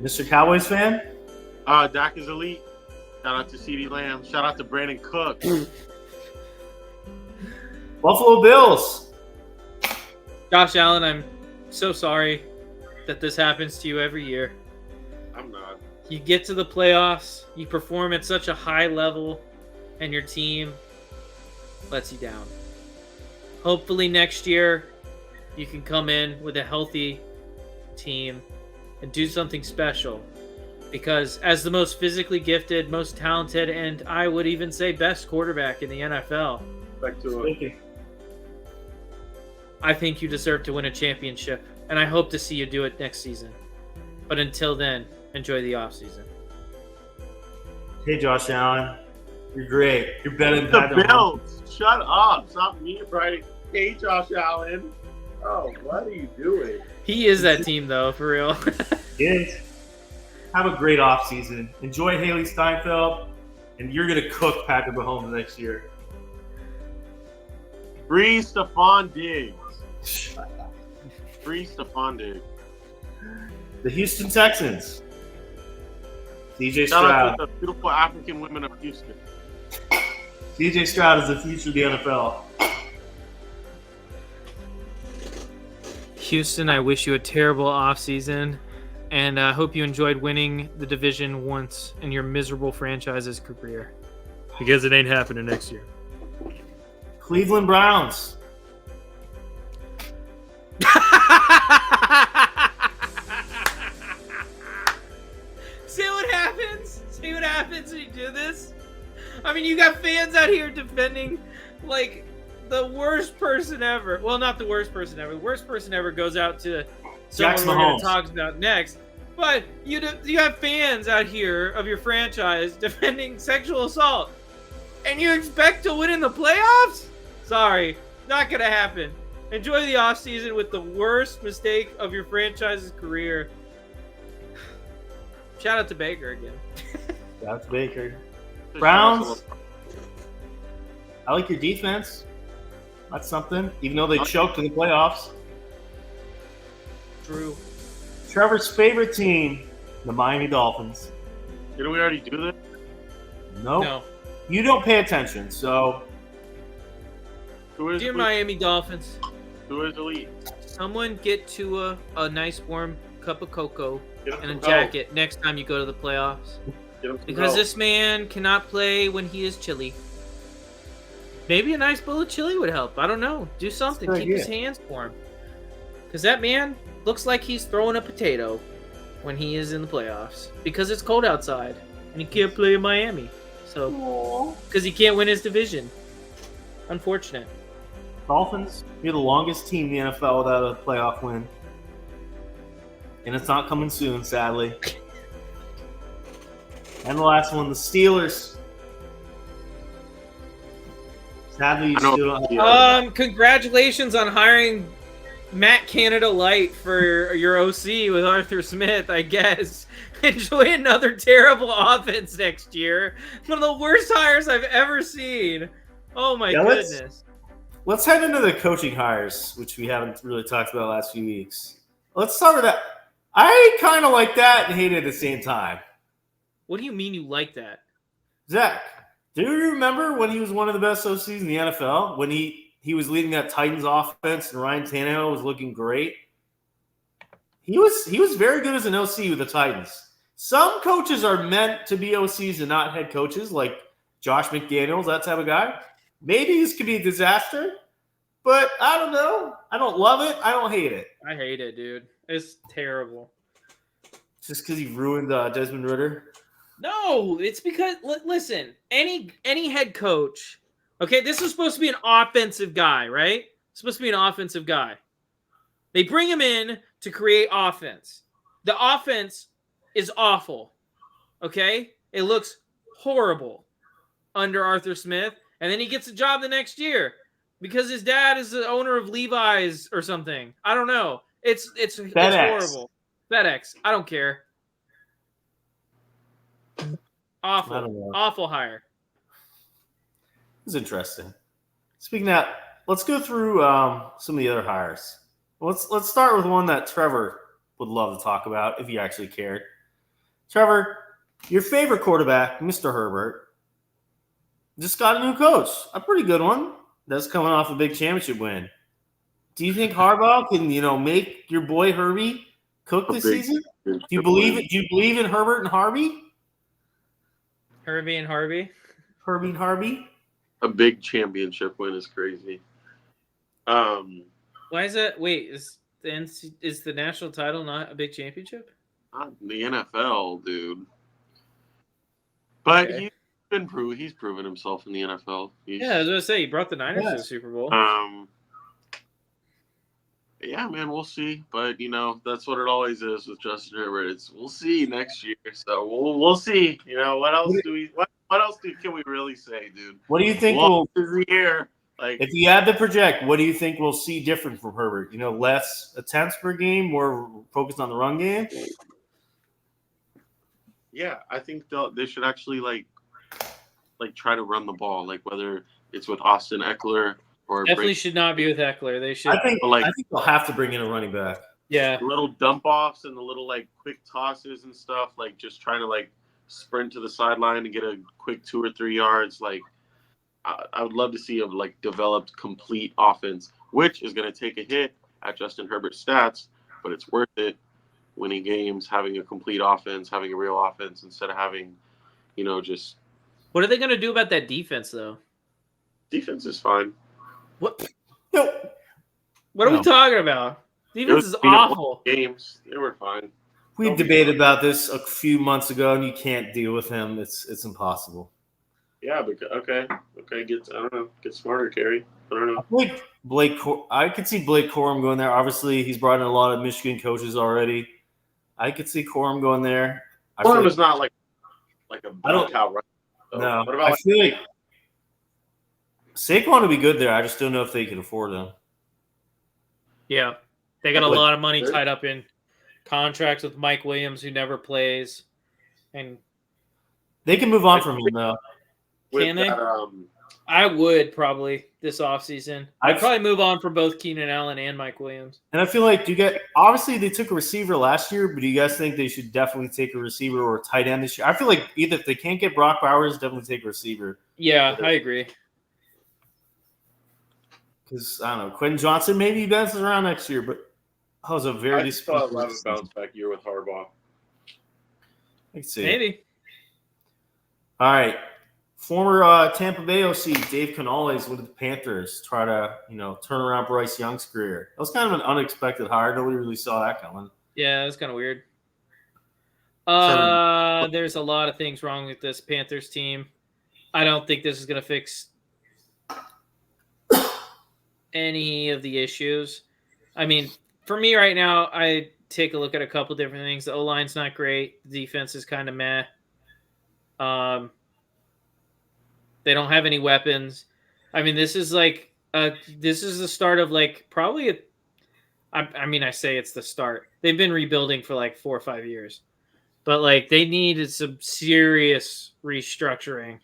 Mr. Cowboys fan? Dak is elite. Shout out to CeeDee Lamb. Shout out to Brandon Cooks. Buffalo Bills. Josh Allen, I'm so sorry that this happens to you every year. I'm not. You get to the playoffs, you perform at such a high level, and your team lets you down. Hopefully next year, you can come in with a healthy team and do something special. Because as the most physically gifted, most talented, and I would even say best quarterback in the NFL, Back to it. I think you deserve to win a championship, and I hope to see you do it next season. But until then, enjoy the offseason. Hey, Josh Allen. You're great. You're better than The Patrick Mahomes. Bills. Shut up. Stop me, right? Hey, Josh Allen. Oh, what are you doing? He is that team, though, for real. Kids, have a great offseason. Enjoy Haley Steinfeld, and you're going to cook Patrick Mahomes next year. Free Stephon Diggs. Free Stephon Diggs. The Houston Texans. CJ Shout out Stroud. to the beautiful African women of Houston. CJ Stroud is the future of the NFL. Houston, I wish you a terrible offseason, and I hope you enjoyed winning the division once in your miserable franchise's career. Because it ain't happening next year. Cleveland Browns. See what happens? See what happens when you do this? I mean, you got fans out here defending, like, the worst person ever. Well, not the worst person ever. The worst person ever goes out to someone Jackson we're going Mahomes. to talk about next. But you have fans out here of your franchise defending sexual assault. And you expect to win in the playoffs? Sorry, not going to happen. Enjoy the offseason with the worst mistake of your franchise's career. Shout out to Baker again. That's Baker. Browns. I like your defense. That's something. Even though they choked in the playoffs. True. Trevor's favorite team, the Miami Dolphins. Didn't we already do this? Nope. No. You don't pay attention, so Who is Dear elite? Miami Dolphins, Who is elite? someone get to a nice warm cup of cocoa Get him and a some Coke. jacket next time you go to the playoffs. Get him some Because Coke. this man cannot play when he is chilly. Maybe a nice bowl of chili would help. I don't know. Do something. That's a Keep good his hands warm. Because that man looks like he's throwing a potato when he is in the playoffs. Because it's cold outside. And he can't play in Miami. So, because he can't win his division. Unfortunate. Dolphins, you're the longest team in the NFL without a playoff win. And it's not coming soon, sadly. And the last one, the Steelers. Sadly, you I know. still don't have Congratulations on hiring Matt Canada Light for your OC with Arthur Smith, I guess. Enjoy another terrible offense next year. One of the worst hires I've ever seen. Oh my goodness. Let's head into the coaching hires, which we haven't really talked about the last few weeks. Let's start with that. I kind of like that and hate it at the same time. What do you mean you like that? Zach, do you remember when he was one of the best OCs in the NFL? When he was leading that Titans offense and Ryan Tannehill was looking great? He was very good as an OC with the Titans. Some coaches are meant to be OCs and not head coaches, like Josh McDaniels, that type of guy. Maybe this could be a disaster, But I don't know. I don't love it. I don't hate it. I hate it, dude. It's terrible. Just because he ruined Desmond Ritter. No, it's because listen, any head coach. Okay, this is supposed to be an offensive guy, right? It's supposed to be an offensive guy. They bring him in to create offense. The offense is awful. Okay? It looks horrible under Arthur Smith. And then he gets a job the next year because his dad is the owner of Levi's or something. I don't know. It's horrible. FedEx. I don't care. Awful hire. It's interesting. Speaking of that, let's go through some of the other hires. Let's start with one that Trevor would love to talk about if you actually cared. Trevor, your favorite quarterback, Mr. Herbert, just got a new coach, a pretty good one. That's coming off a big championship win. Do you think Harbaugh can, make your boy Herbie cook this season? Do you believe it? Do you believe in Herbert and Harvey? Herbie and Harvey. Herbie and Harvey. A big championship win is crazy. Why is that? Wait, is the national title not a big championship? Not the NFL, dude. But Okay. he's proven himself in the NFL. I was gonna say he brought the Niners to the Super Bowl. Yeah, man, we'll see. But that's what it always is with Justin Herbert. We'll see next year. So we'll see. What else can we really say, dude? What do you think year? If you had to project, what do you think we'll see different from Herbert? Less attempts per game, more focused on the run game? Yeah, I think they should actually try to run the ball, whether it's with Austin Eckler or Definitely should not be with Eckler. They should. I think they'll have to bring in a running back. Yeah, little dump offs and the little quick tosses and stuff, just trying to sprint to the sideline and get a quick 2 or 3 yards. I would love to see a developed complete offense, which is going to take a hit at Justin Herbert's stats, but it's worth it. Winning games, having a complete offense, having a real offense instead of having, just. What are they going to do about that defense, though? Defense is fine. What? What are we talking about? Defense is awful. Games, they were fine. We debated about this a few months ago, and you can't deal with him. It's impossible. Yeah, but okay. Get smarter, Kerry. I don't know. I could see Blake Corum going there. Obviously, he's brought in a lot of Michigan coaches already. I could see Corum going there. Corum is not like a bell cow, right? So no, what about I feel like Saquon would be good there. I just don't know if they can afford him. Yeah, they got a lot of money tied up in contracts with Mike Williams, who never plays, and they can move on from him though. Can they? I would probably this offseason. I'd probably move on from both Keenan Allen and Mike Williams. And I feel like obviously they took a receiver last year, but do you guys think they should definitely take a receiver or a tight end this year? I feel like either if they can't get Brock Bowers, definitely take a receiver. Yeah, I agree. Because I don't know, Quentin Johnson maybe bounces around next year, but that was a very I thought I'd have a bounce back year with Harbaugh. Let's see. Maybe. All right. Former Tampa Bay OC Dave Canales with the Panthers try to, turn around Bryce Young's career. That was kind of an unexpected hire. Nobody really saw that coming. Yeah, that's kind of weird. There's a lot of things wrong with this Panthers team. I don't think this is going to fix any of the issues. I mean, for me right now, I take a look at a couple different things. The O-line's not great. The defense is kind of meh. They don't have any weapons. I mean, this is the start of probably I say it's the start. They've been rebuilding for 4 or 5 years. But they needed some serious restructuring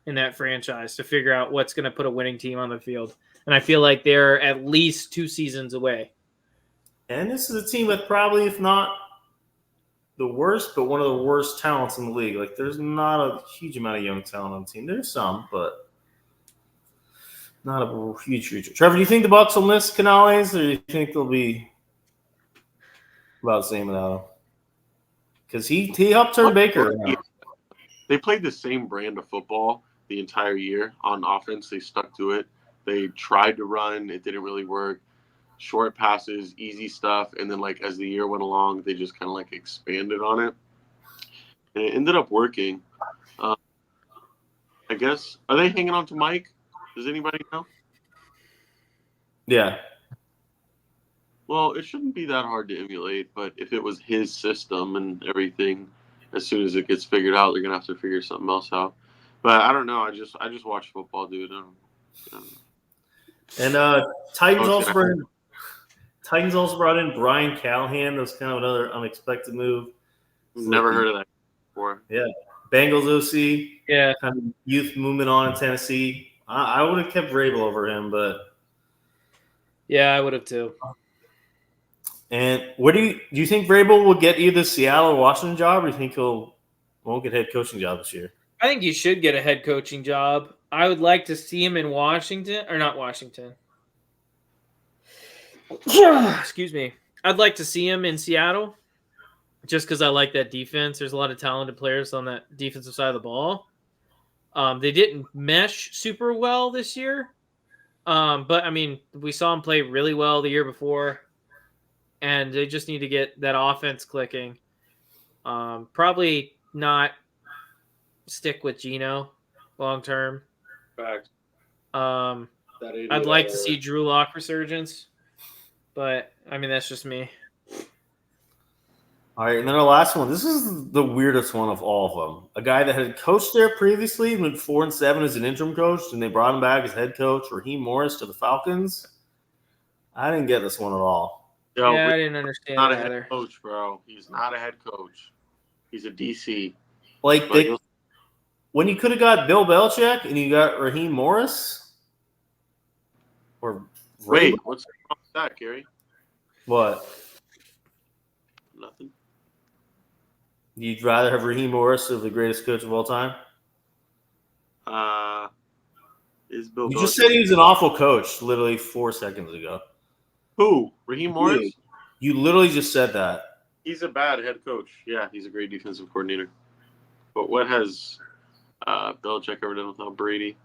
in that franchise to figure out what's going to put a winning team on the field. And I feel like they're at least 2 seasons away. And this is a team that probably, if not the worst, but one of the worst talents in the league. There's not a huge amount of young talent on the team. There's some, but not a huge future. Trevor, do you think the Bucs will miss Canales, or do you think they'll be about the same without him? Because he helped turn Baker around. They played the same brand of football the entire year on offense. They stuck to it. They tried to run, it didn't really work. Short passes, easy stuff, and then like as the year went along, they just kind of like expanded on it, and it ended up working. I guess, are they hanging on to Mike? Does anybody know? Yeah. Well, it shouldn't be that hard to emulate, but if it was his system and everything, as soon as it gets figured out, they're gonna have to figure something else out. But I don't know. I just watch football, dude. I don't know. And Titans Oh, also brought in Brian Callahan. That was kind of another unexpected move. Never heard of that before. Yeah. Bengals OC. Yeah. Kind of youth movement on in Tennessee. I would have kept Vrabel over him, but Yeah, I would have too. and what do you think Vrabel will get either Seattle or Washington job, or do you think won't get head coaching job this year? I think he should get a head coaching job. I would like to see him in Washington, or not Washington. Excuse me. I'd like to see him in Seattle just because I like that defense. There's a lot of talented players on that defensive side of the ball. They didn't mesh super well this year. But, I mean, we saw him play really well the year before, and they just need to get that offense clicking. Probably not stick with Geno long term. Fact. I'd like to see Drew Lock resurgence, but, I mean, that's just me. All right, and then our last one. This is the weirdest one of all of them. A guy that had coached there previously, went 4-7 as an interim coach, and they brought him back as head coach, Raheem Morris, to the Falcons. I didn't get this one at all. Yo, I didn't understand not a it head either. coach, bro. He's not a head coach. He's a DC. Like But when you could have got Bill Belichick and you got Raheem Morris, or wait, Vrabel? what's wrong with that, Gary? What? Nothing. You'd rather have Raheem Morris as the greatest coach of all time? Is Bill? You just said he was an awful coach literally 4 seconds ago. Who? Raheem Morris? You literally just said that. He's a bad head coach. Yeah, he's a great defensive coordinator. But what has Belichick ever done without Brady?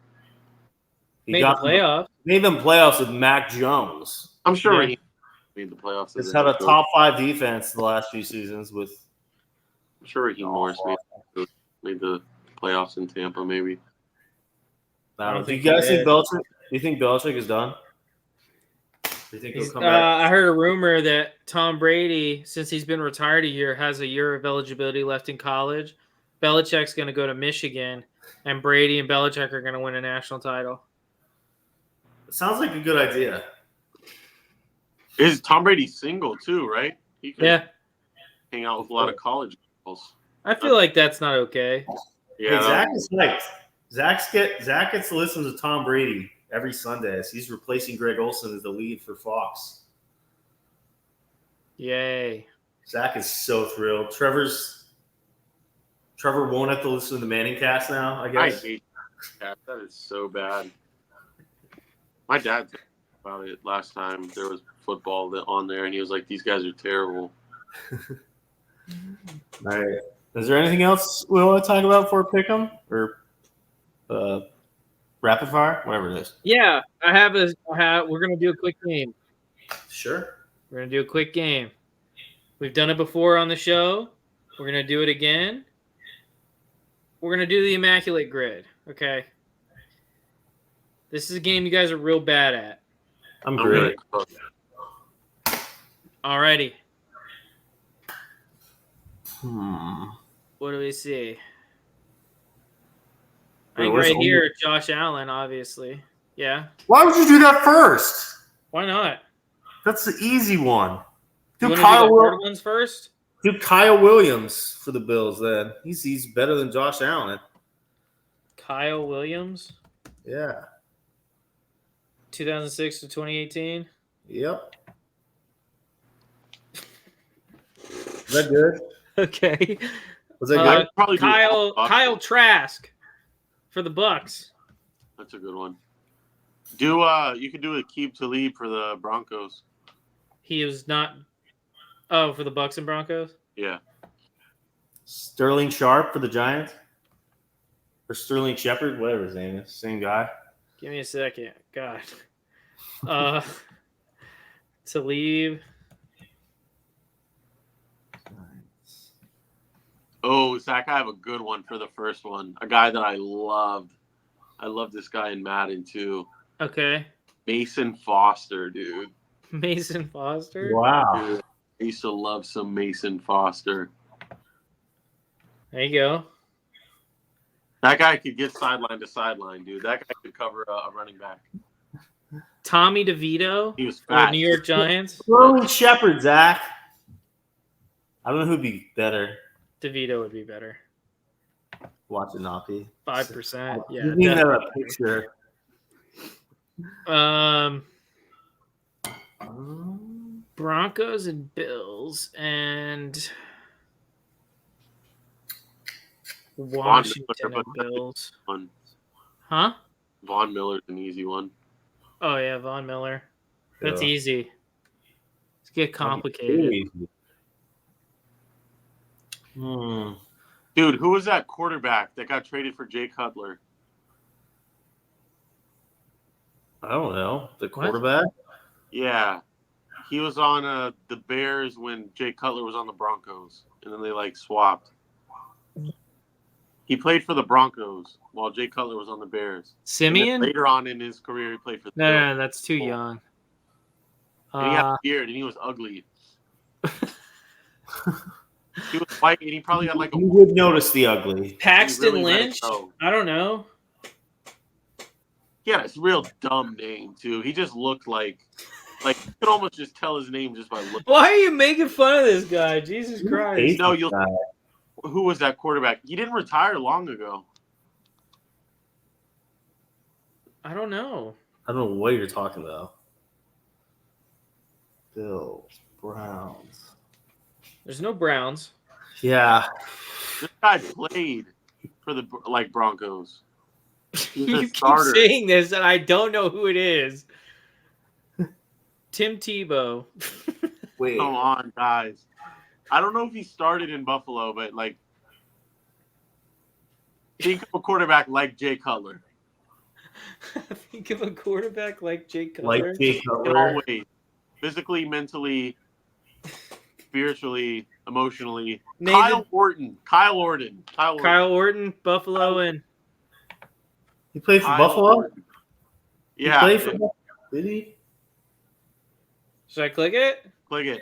He Made the playoffs. Made them playoffs with Mac Jones. I'm sure Yeah. Raheem made the playoffs. It's as had head a coach. top 5 defense the last few seasons with. I'm sure Raheem Morris made the playoffs in Tampa, maybe. I don't know. Do you think he guys think did. Belichick? Do you think Belichick is done? Do you think he'll come back? I heard a rumor that Tom Brady, since he's been retired a year, has a year of eligibility left in college. Belichick's going to go to Michigan, and Brady and Belichick are going to win a national title. It sounds like a good idea. Is Tom Brady single too, right? He can Yeah, hang out with a lot of college girls. I feel like that's not okay. Yeah, Hey, Zach is hyped. Zach gets to listen to Tom Brady every Sunday as he's replacing Greg Olson as the lead for Fox. Yay. Zach is so thrilled. Trevor won't have to listen to the Manning cast now, I I guess. hate that. That is so bad. My dad talked about it last time. There was football on there, and he was like, "These guys are terrible." All right. Is there anything else we want to talk about for Pick'em or rapid fire, whatever it is? Yeah, we're going to do a quick game. Sure. We're going to do a quick game. We've done it before on the show. We're going to do it again. We're going to do the Immaculate Grid, okay? This is a game you guys are real bad at. I'm I'm great. really Alrighty. What do we see? I think where's right the here, Josh Allen, obviously. Yeah. Why would you do that first? Why not? That's the easy one. You Do want to do Kyle, the hard ones first? do Kyle Williams for the Bills then. He's better than Josh Allen. Kyle Williams, Yeah. 2006 to 2018. Yep. Is that good? Okay. Was that Uh, good? probably do Kyle Trask for the Bucks. That's a good one. You could do a Keep to lead for the Broncos. He was not. Oh, for the Bucks and Broncos. Yeah. Sterling Sharp for the Giants? Or Sterling Shepard, whatever his name is. Same guy. Give me a second. God. To leave. Oh, Zach, I have a good one for the first one. A guy that I loved. I love this guy in Madden too. Okay. Mason Foster, dude. Mason Foster. Wow. Dude, I used to love some Mason Foster. There you go. That guy could get sideline to sideline, dude. That guy could cover a running back. Tommy DeVito He was for the fast. New York Giants. Sterling Shepard, Zach. I don't know who'd be better. DeVito would be better. Watch it not be. 5%. Yeah. You need to have a definitely. picture. Broncos and Bills and Washington Miller, and Bills. One. Huh? Von Miller's an easy one. Oh yeah, Von Miller. That's Yeah. easy. Let's get complicated. Dude, who was that quarterback that got traded for Jay Cutler? I don't know. The quarterback? Yeah. He was on the Bears when Jay Cutler was on the Broncos. And then they swapped. He played for the Broncos while Jay Cutler was on the Bears. And Simeon? then later on in his career, he played for the No, Bills. that's too young. And he had a beard and he was ugly. He was white and he probably had You would notice the ugly. Paxton really let it Lynch? go. I don't know. He had a real dumb name too. He just looked like you could almost just tell his name just by looking. Why are you making fun of this guy? Jesus Christ. No, who was that quarterback? He didn't retire long ago. I don't know. I don't know what you're talking about. Bills, Browns. There's no Browns. Yeah. This guy played for the Broncos. He was You a keep starter. saying this, and I don't know who it is. Tim Tebow. Wait. Come on, guys. I don't know if he started in Buffalo, but think of a quarterback like Jay Cutler. Think of a quarterback like Jake Cutler. Like Jay In Cutler. all ways. Physically, mentally, spiritually, emotionally. Nathan- Kyle Orton. Kyle Orton, Buffalo, and He played for Kyle Buffalo? Orton. He Yeah. played for Buffalo? Did he? should I click it? Click it.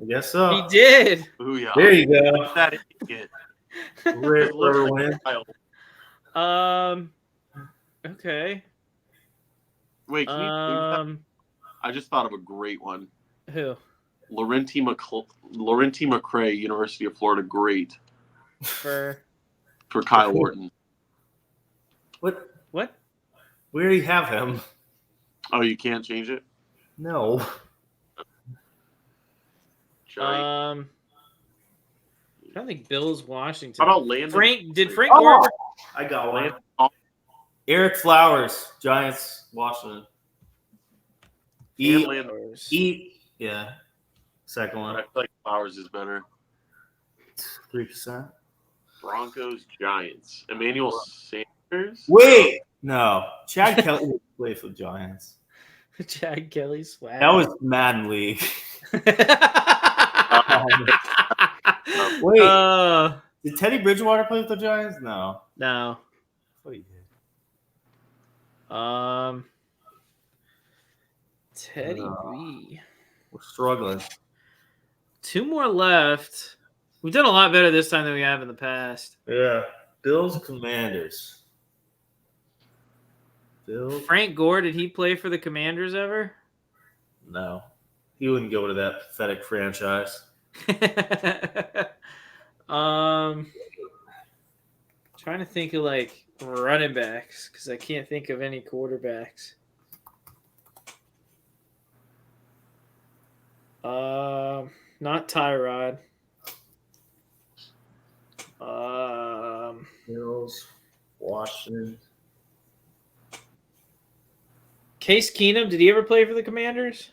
I guess so. He did. Booyah. There you go. What's that idiot? Great Just looks for like win. Kyle. Okay. Wait, can you I just thought of a great one. Who? Laurenti McCray, University of Florida, great For Kyle Orton. What? what? We already have him. Oh, you can't change it? No. Giant. I don't think Bills Washington. How about Landon? Frank Gore? Oh, I got one. Landon? Eric Flowers, Giants, Washington. And Landon. Yeah. Second I one. feel like Flowers is better. 3%. Broncos, Giants. Emmanuel Sanders? Wait. No. Chad Kelly would play for the Giants. Chad Kelly swag. That was Madden League. Wait. Did Teddy Bridgewater play with the Giants? No. No. What he did. Teddy B. We're struggling. 2 more left. We've done a lot better this time than we have in the past. Yeah. Bills Commanders. Bills? Frank Gore, did he play for the Commanders ever? No. He wouldn't go to that pathetic franchise. Trying to think of running backs because I can't think of any quarterbacks. Not Tyrod. Bills, Washington. Case Keenum, did he ever play for the Commanders?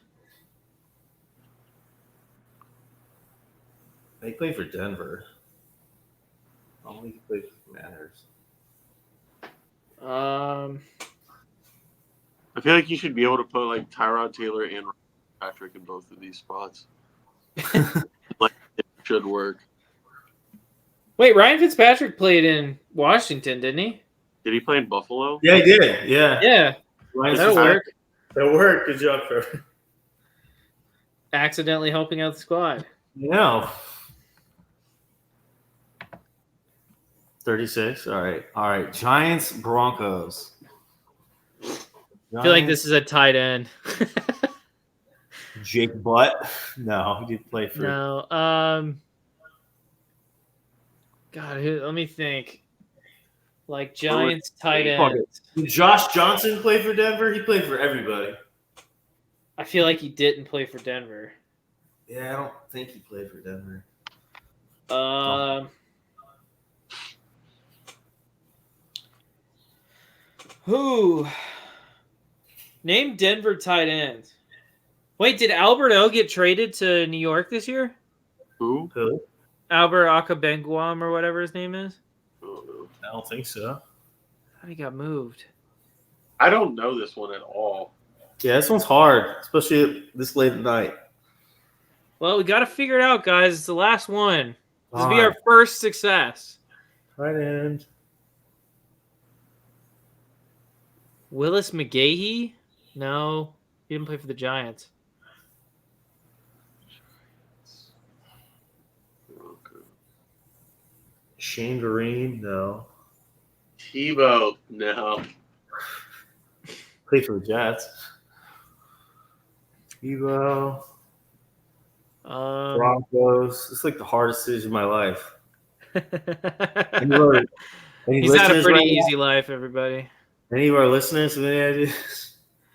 They play for Denver. I don't think he played for the Commanders. I feel like you should be able to put like Tyrod Taylor and Patrick in both of these spots. Like it should work. Wait, Ryan Fitzpatrick played in Washington, didn't he? Did he play in Buffalo? Yeah, he did. Yeah. Yeah, that'll work. That'll work. Good job, Trevor. Accidentally helping out the squad. Yeah. 36. All right. Giants, Broncos. I feel like this is a tight end. Jake Butt. No, he didn't play for. No. God, let me think. Like Giants tight end. Did Josh Johnson play for Denver? He played for everybody. I feel like he didn't play for Denver. Yeah, I don't think he played for Denver. Who? Name Denver tight end. Wait, did Albert O get traded to New York this year? Who? Albert Akabengwam or whatever his name is? I don't think so. How he got moved? I don't know this one at all. Yeah, this one's hard, especially this late at night. Well, we got to figure it out, guys. It's the last one. This will be All our right. first success. Tight end. Willis McGahee? No, he didn't play for the Giants. Shane Vereen? No. Tebow? No. Played for the Jets. Tebow. Broncos. It's like the hardest decision of my life. He's had a pretty easy life, everybody. Any of our listeners have any ideas?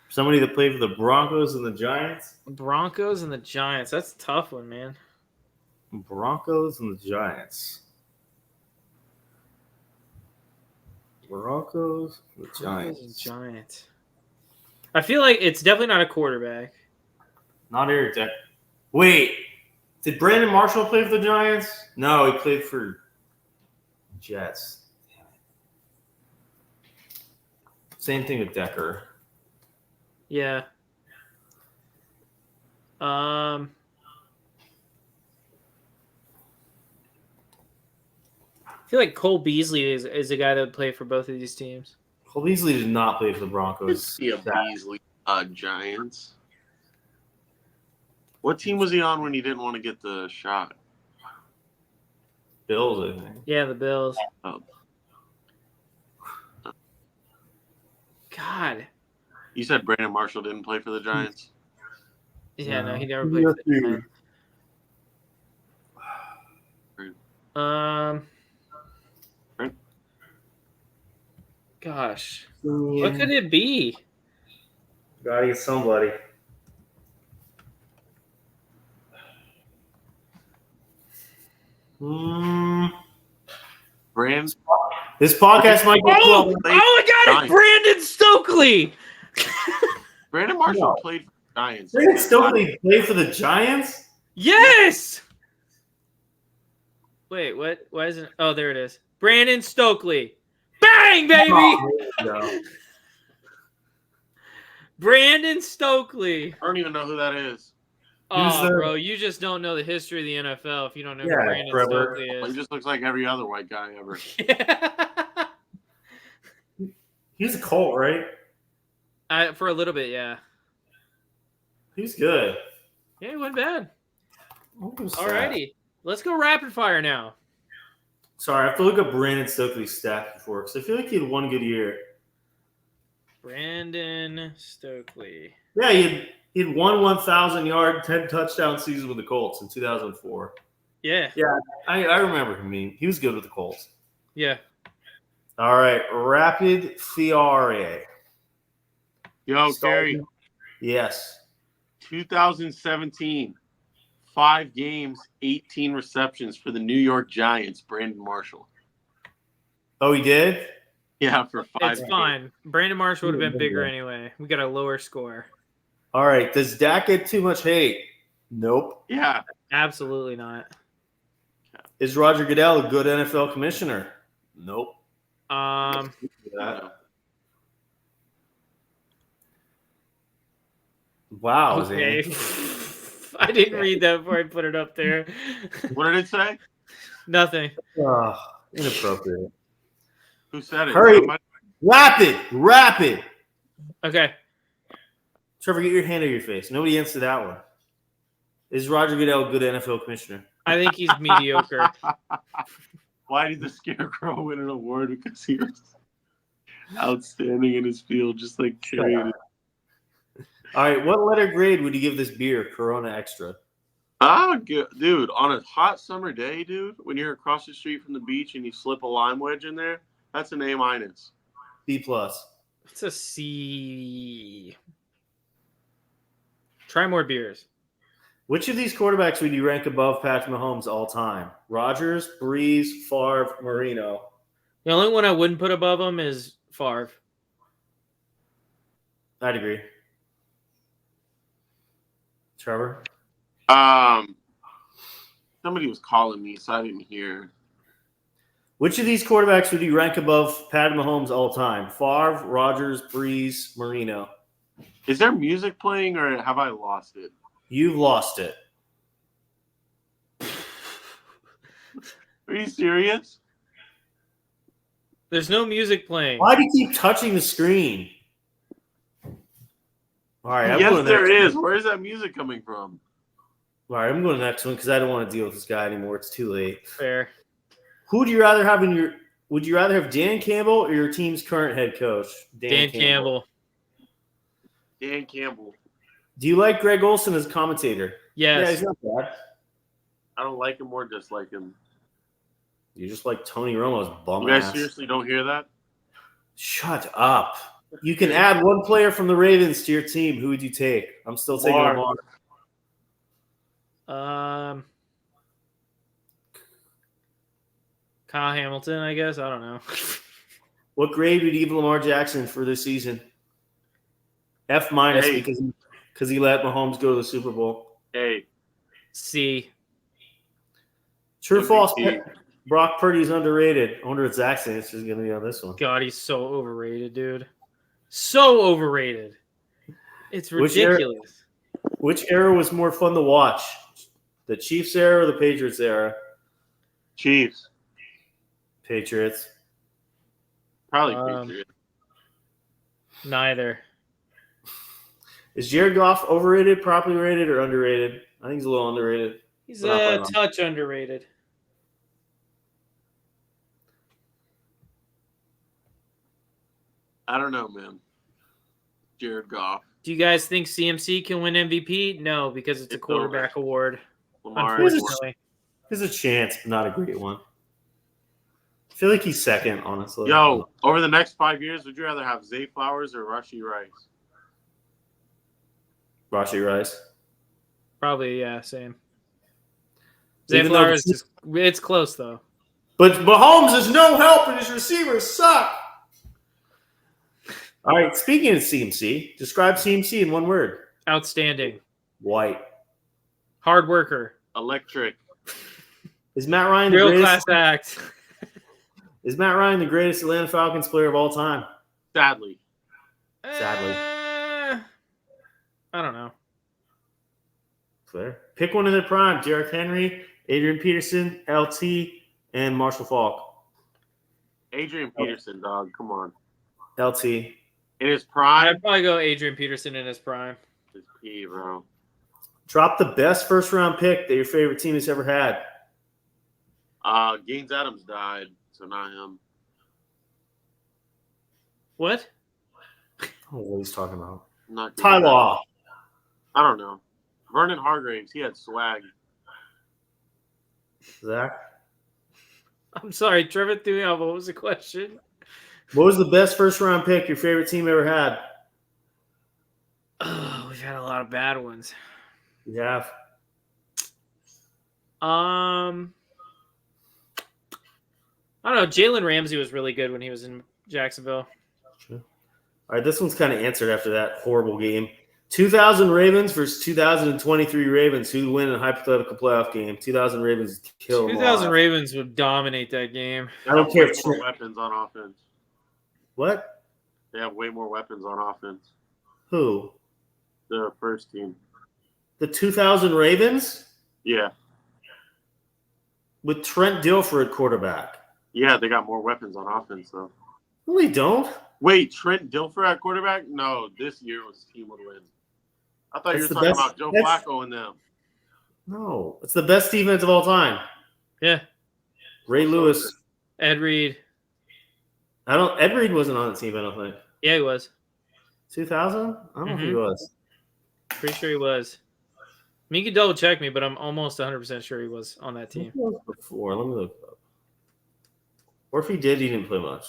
Somebody that played for the Broncos and the Giants? Broncos and the Giants. That's a tough one, man. Broncos and the Giants. Broncos and the Giants. I feel like it's definitely not a quarterback. Not Eric Deck. Wait, did Brandon Marshall play for the Giants? No, he played for Jets. Damn it. Same thing with Decker. Yeah. I feel like Cole Beasley is a guy that would play for both of these teams. Cole Beasley did not play for the Broncos. Yeah, Beasley. Giants. What team was he on when he didn't want to get the shot? Bills, I think. Yeah, the Bills. Oh. God. You said Brandon Marshall didn't play for the Giants? Yeah, no, No. he never played for the Giants. Gosh. What could it be? Gotta get somebody. Brand? This podcast might get Oh, I got it! Brandon Stokely! Brandon Marshall played for the Giants. Brandon Stokely played for the Giants? Yes! Wait, what? Why isn't? Oh, there it is. Brandon Stokely. Bang, baby! No. Brandon Stokely. I don't even know who that is. Oh, bro, you just don't know the history of the NFL if you don't know who Brandon Stokely He is. just looks like every other white guy ever. He's a Colt, right? For a little bit, yeah. He's good. Yeah, he went bad. Alrighty. Let's go rapid fire now. Sorry, I have to look up Brandon Stokely's stats before because I feel like he had one good year. Brandon Stokely. Yeah, he had one 1,000-yard, 10-touchdown season with the Colts in 2004. Yeah. Yeah, I remember him. He was good with the Colts. Yeah. All right, rapid fire. Yo, Gary. Yes. 2017, 5 games, 18 receptions for the New York Giants, Brandon Marshall. Oh, he did? Yeah, for 5 It's games. fine. Brandon Marshall would have been bigger anyway. We got a lower score. All right, does Dak get too much hate? Nope. Yeah. Absolutely not. Is Roger Goodell a good NFL commissioner? Nope. Um, Yeah. Wow, Okay. Zane. I didn't read that before I put it up there. What did it say? Nothing. Inappropriate. Who said it? Hurry. Somebody? Rapid. Okay. Trevor, get your hand out of your face. Nobody answered that one. Is Roger Goodell a good NFL commissioner? I think he's mediocre. Why did the Scarecrow win an award? Because he was outstanding in his field, just like Carrie. All right, what letter grade would you give this beer, Corona Extra? Dude, on a hot summer day, dude, when you're across the street from the beach and you slip a lime wedge in there, that's an A-. B plus. It's a C. Try more beers. Which of these quarterbacks would you rank above Patrick Mahomes all time? Rodgers, Breeze, Favre, Marino. The only one I wouldn't put above him is Favre. I'd agree. Trevor? Somebody was calling me, so I didn't hear. Which of these quarterbacks would you rank above Patrick Mahomes all time? Favre, Rodgers, Breeze, Marino. Is there music playing, or have I lost it? You've lost it. Are you serious? There's no music playing. Why do you keep touching the screen? All right, Yes, there is. Where is that music coming from? All right, I'm going to the next one because I don't want to deal with this guy anymore. It's too late. Fair. Who would you rather have in your? Would you rather have Dan Campbell or your team's current head coach, Dan Campbell. Dan Campbell. Do you like Greg Olson as commentator? Yes. Yeah, he's not bad. I don't like him or dislike him. You just like Tony Romo's bum You guys ass. seriously don't hear that? Shut up. You can add one player from the Ravens to your team. Who would you take? I'm still taking Lamar. Lamar. Kyle Hamilton, I guess. I don't know. What grade would you give Lamar Jackson for this season? F minus Hey. because he let Mahomes go to the Super Bowl. Hey, C. True or MVP. false? Brock Purdy's underrated. I wonder what Zach's answer is going to be on this one. God, he's so overrated, dude. So overrated. It's ridiculous. Which era was more fun to watch? The Chiefs era or the Patriots era? Chiefs. Patriots. Probably Um, Patriots. Neither. Is Jared Goff overrated, properly rated, or underrated? I think he's a little underrated. He's But not by a much. touch underrated. I don't know, man. Jared Goff. Do you guys think CMC can win MVP? No, because it's a It's quarterback award. Lamar. Unfortunately. There's a chance, but not a great one. I feel like he's second, honestly. Yo, over the next 5 years, would you rather have Zay Flowers or Rashee Rice? Rashee Rice. Probably, yeah, same. Zay Even though Flowers is it's close though. But Mahomes is no help and his receivers suck. All right, speaking of CMC, describe CMC in one word. Outstanding. White. Hard worker. Electric. Is Matt Ryan the Real greatest? class act. Is Matt Ryan the greatest Atlanta Falcons player of all time? Sadly. Sadly. I don't know. Fair. Pick one in their prime. Derrick Henry, Adrian Peterson, LT, and Marshall Faulk. Adrian Peterson, dog. Come on. LT. In his prime, I'd probably go Adrian Peterson in his prime. his P, bro. Drop the best first-round pick that your favorite team has ever had. Gaines Adams died, so not him. What? I don't know what he's talking about. Not Ty Gaines Law. Adams. I don't know. Vernon Hargraves, he had swag. Zach. I'm sorry, Trevor threw me off. What was the question? What was the best first-round pick your favorite team ever had? Oh, we've had a lot of bad ones. You have. I don't know. Jalen Ramsey was really good when he was in Jacksonville. All right, this one's kind of answered after that horrible game. 2000 Ravens versus 2023 Ravens. Who win a hypothetical playoff game? 2000 Ravens kill them 2000 all. Ravens would dominate that game. I don't care if Way more weapons on offense. What? They have way more weapons on offense. Who? The first team. The 2000 Ravens Yeah. with Trent Dilfer at quarterback. Yeah, they got more weapons on offense, though. No, they don't. Wait, Trent Dilfer at quarterback? No, this year was team would win. I thought you were That's the talking best- about Joe that's- Flacco and them. No, it's the best defense of all time. Yeah. Ray Lewis. Ed Reed. Ed Reed wasn't on the team, I don't think. Yeah, he was. 2000? I don't know if he was. Pretty sure he was. I mean, you can double check me, but I'm almost 100% sure he was on that team. He was before. Let me look it up. Or if he did, he didn't play much.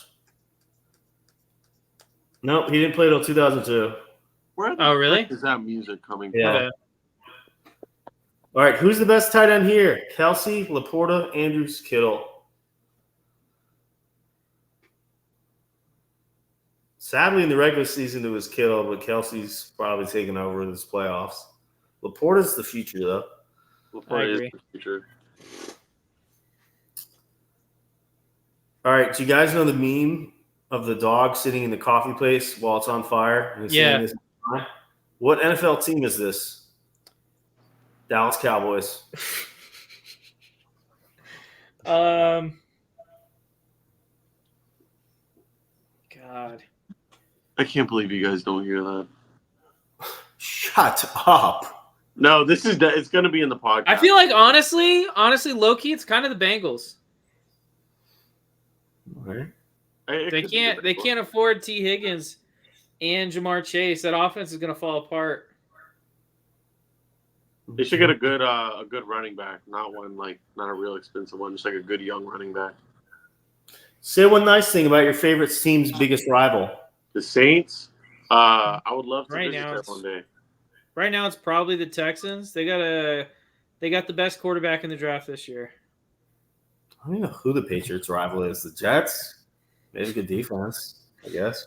Nope, he didn't play till 2002. Where the Oh, really? heck is that music coming Yeah. from? Okay. All right, who's the best tight end here? Kelsey, Laporta, Andrews, Kittle. Sadly, in the regular season, it was Kittle, but Kelsey's probably taking over in this playoffs. Laporta's the future, though. Laporta is agree. the future. All right, do you guys know the meme of the dog sitting in the coffee place while it's on fire? And it's Yeah. saying this? What NFL team is this? Dallas Cowboys. God. I can't believe you guys don't hear that. Shut up. No, it's going to be in the podcast. I feel like honestly, low-key, it's kind of the Bengals. All right. They can't afford T. Higgins and Jamar Chase. That offense is going to fall apart. They should get a good running back, not a real expensive one, just like a good young running back. Say one nice thing about your favorite team's biggest rival. The Saints. I would love to Right visit now them it's- one day. Right now, it's probably the Texans. They got the best quarterback in the draft this year. I don't know who the Patriots' rival is. The Jets? They have a good defense, I guess.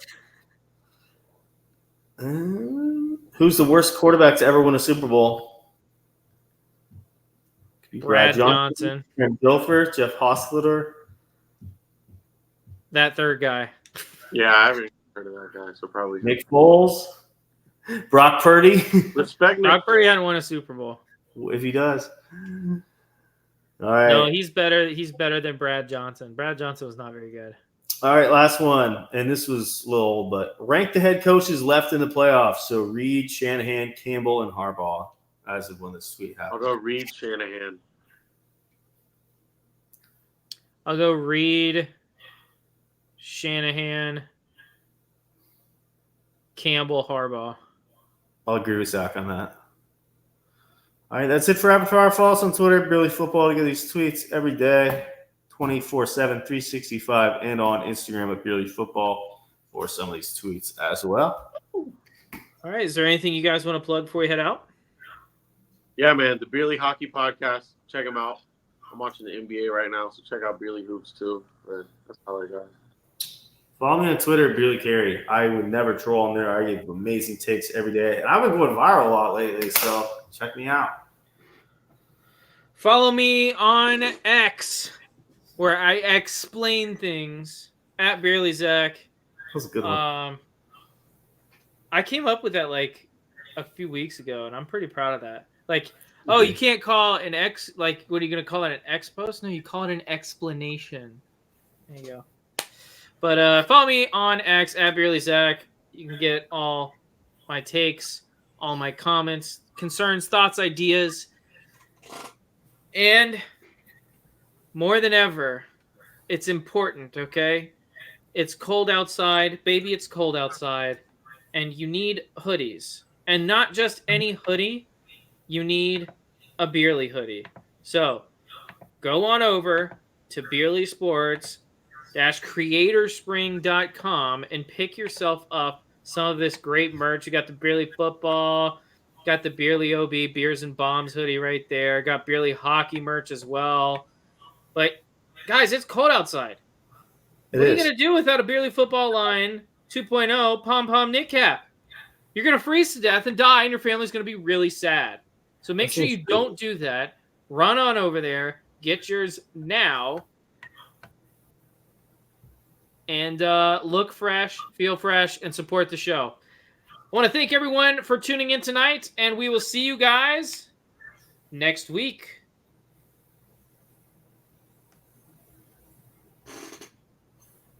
Who's the worst quarterback to ever win a Super Bowl? Could be Brad Johnson. Trent Dilfer, Jeff Hostetler. That third guy. Yeah, I haven't heard of that guy, so probably. Nick Foles. Brock Purdy. Respect Nick. Brock Purdy hadn't won a Super Bowl. If he does. All right. No, he's better. He's better than Brad Johnson. Brad Johnson was not very good. All right, last one. And this was a little old, but rank the head coaches left in the playoffs. So Reed, Shanahan, Campbell, and Harbaugh as of when this tweet I'll happened. go Reed Shanahan. I'll go Reed, Shanahan, Campbell, Harbaugh. I'll agree with Zach on that. All right, that's it for Rapid Fire. Follow us on Twitter, Barely Football, to get these tweets every day, 24/7, 365, and on Instagram at Barely Football for some of these tweets as well. All right. Is there anything you guys want to plug before we head out? Yeah, man, the Beerly Hockey Podcast. Check them out. I'm watching the NBA right now, so check out Beerly Hoops too. But that's all I got. Follow me on Twitter, Barely Carey. I would never troll on there. I give amazing takes every day. And I've been going viral a lot lately, so check me out. Follow me on X, where I explain things at Barely Zach. That was a good one. I came up with that like a few weeks ago, and I'm pretty proud of that. Like, oh, you can't call an X, like, what are you going to call it, an X post? No, you call it an explanation. There you go. But follow me on X at Barely Zach. You can get all my takes, all my comments, concerns, thoughts, ideas. And more than ever, it's important, okay? It's cold outside. Baby, it's cold outside. And you need hoodies. And not just any hoodie. You need a Beerly hoodie. So go on over to beerlysports-creatorspring.com and pick yourself up some of this great merch. You got the Beerly football, got the Beerly OB Beers and Bombs hoodie right there. Got Beerly hockey merch as well. But guys, it's cold outside. What are you going to do without a Beerly football line 2.0 pom-pom knit cap? You're going to freeze to death and die, and your family's going to be really sad. So make sure you don't do that. Run on over there. Get yours now. And look fresh, feel fresh, and support the show. I want to thank everyone for tuning in tonight, and we will see you guys next week.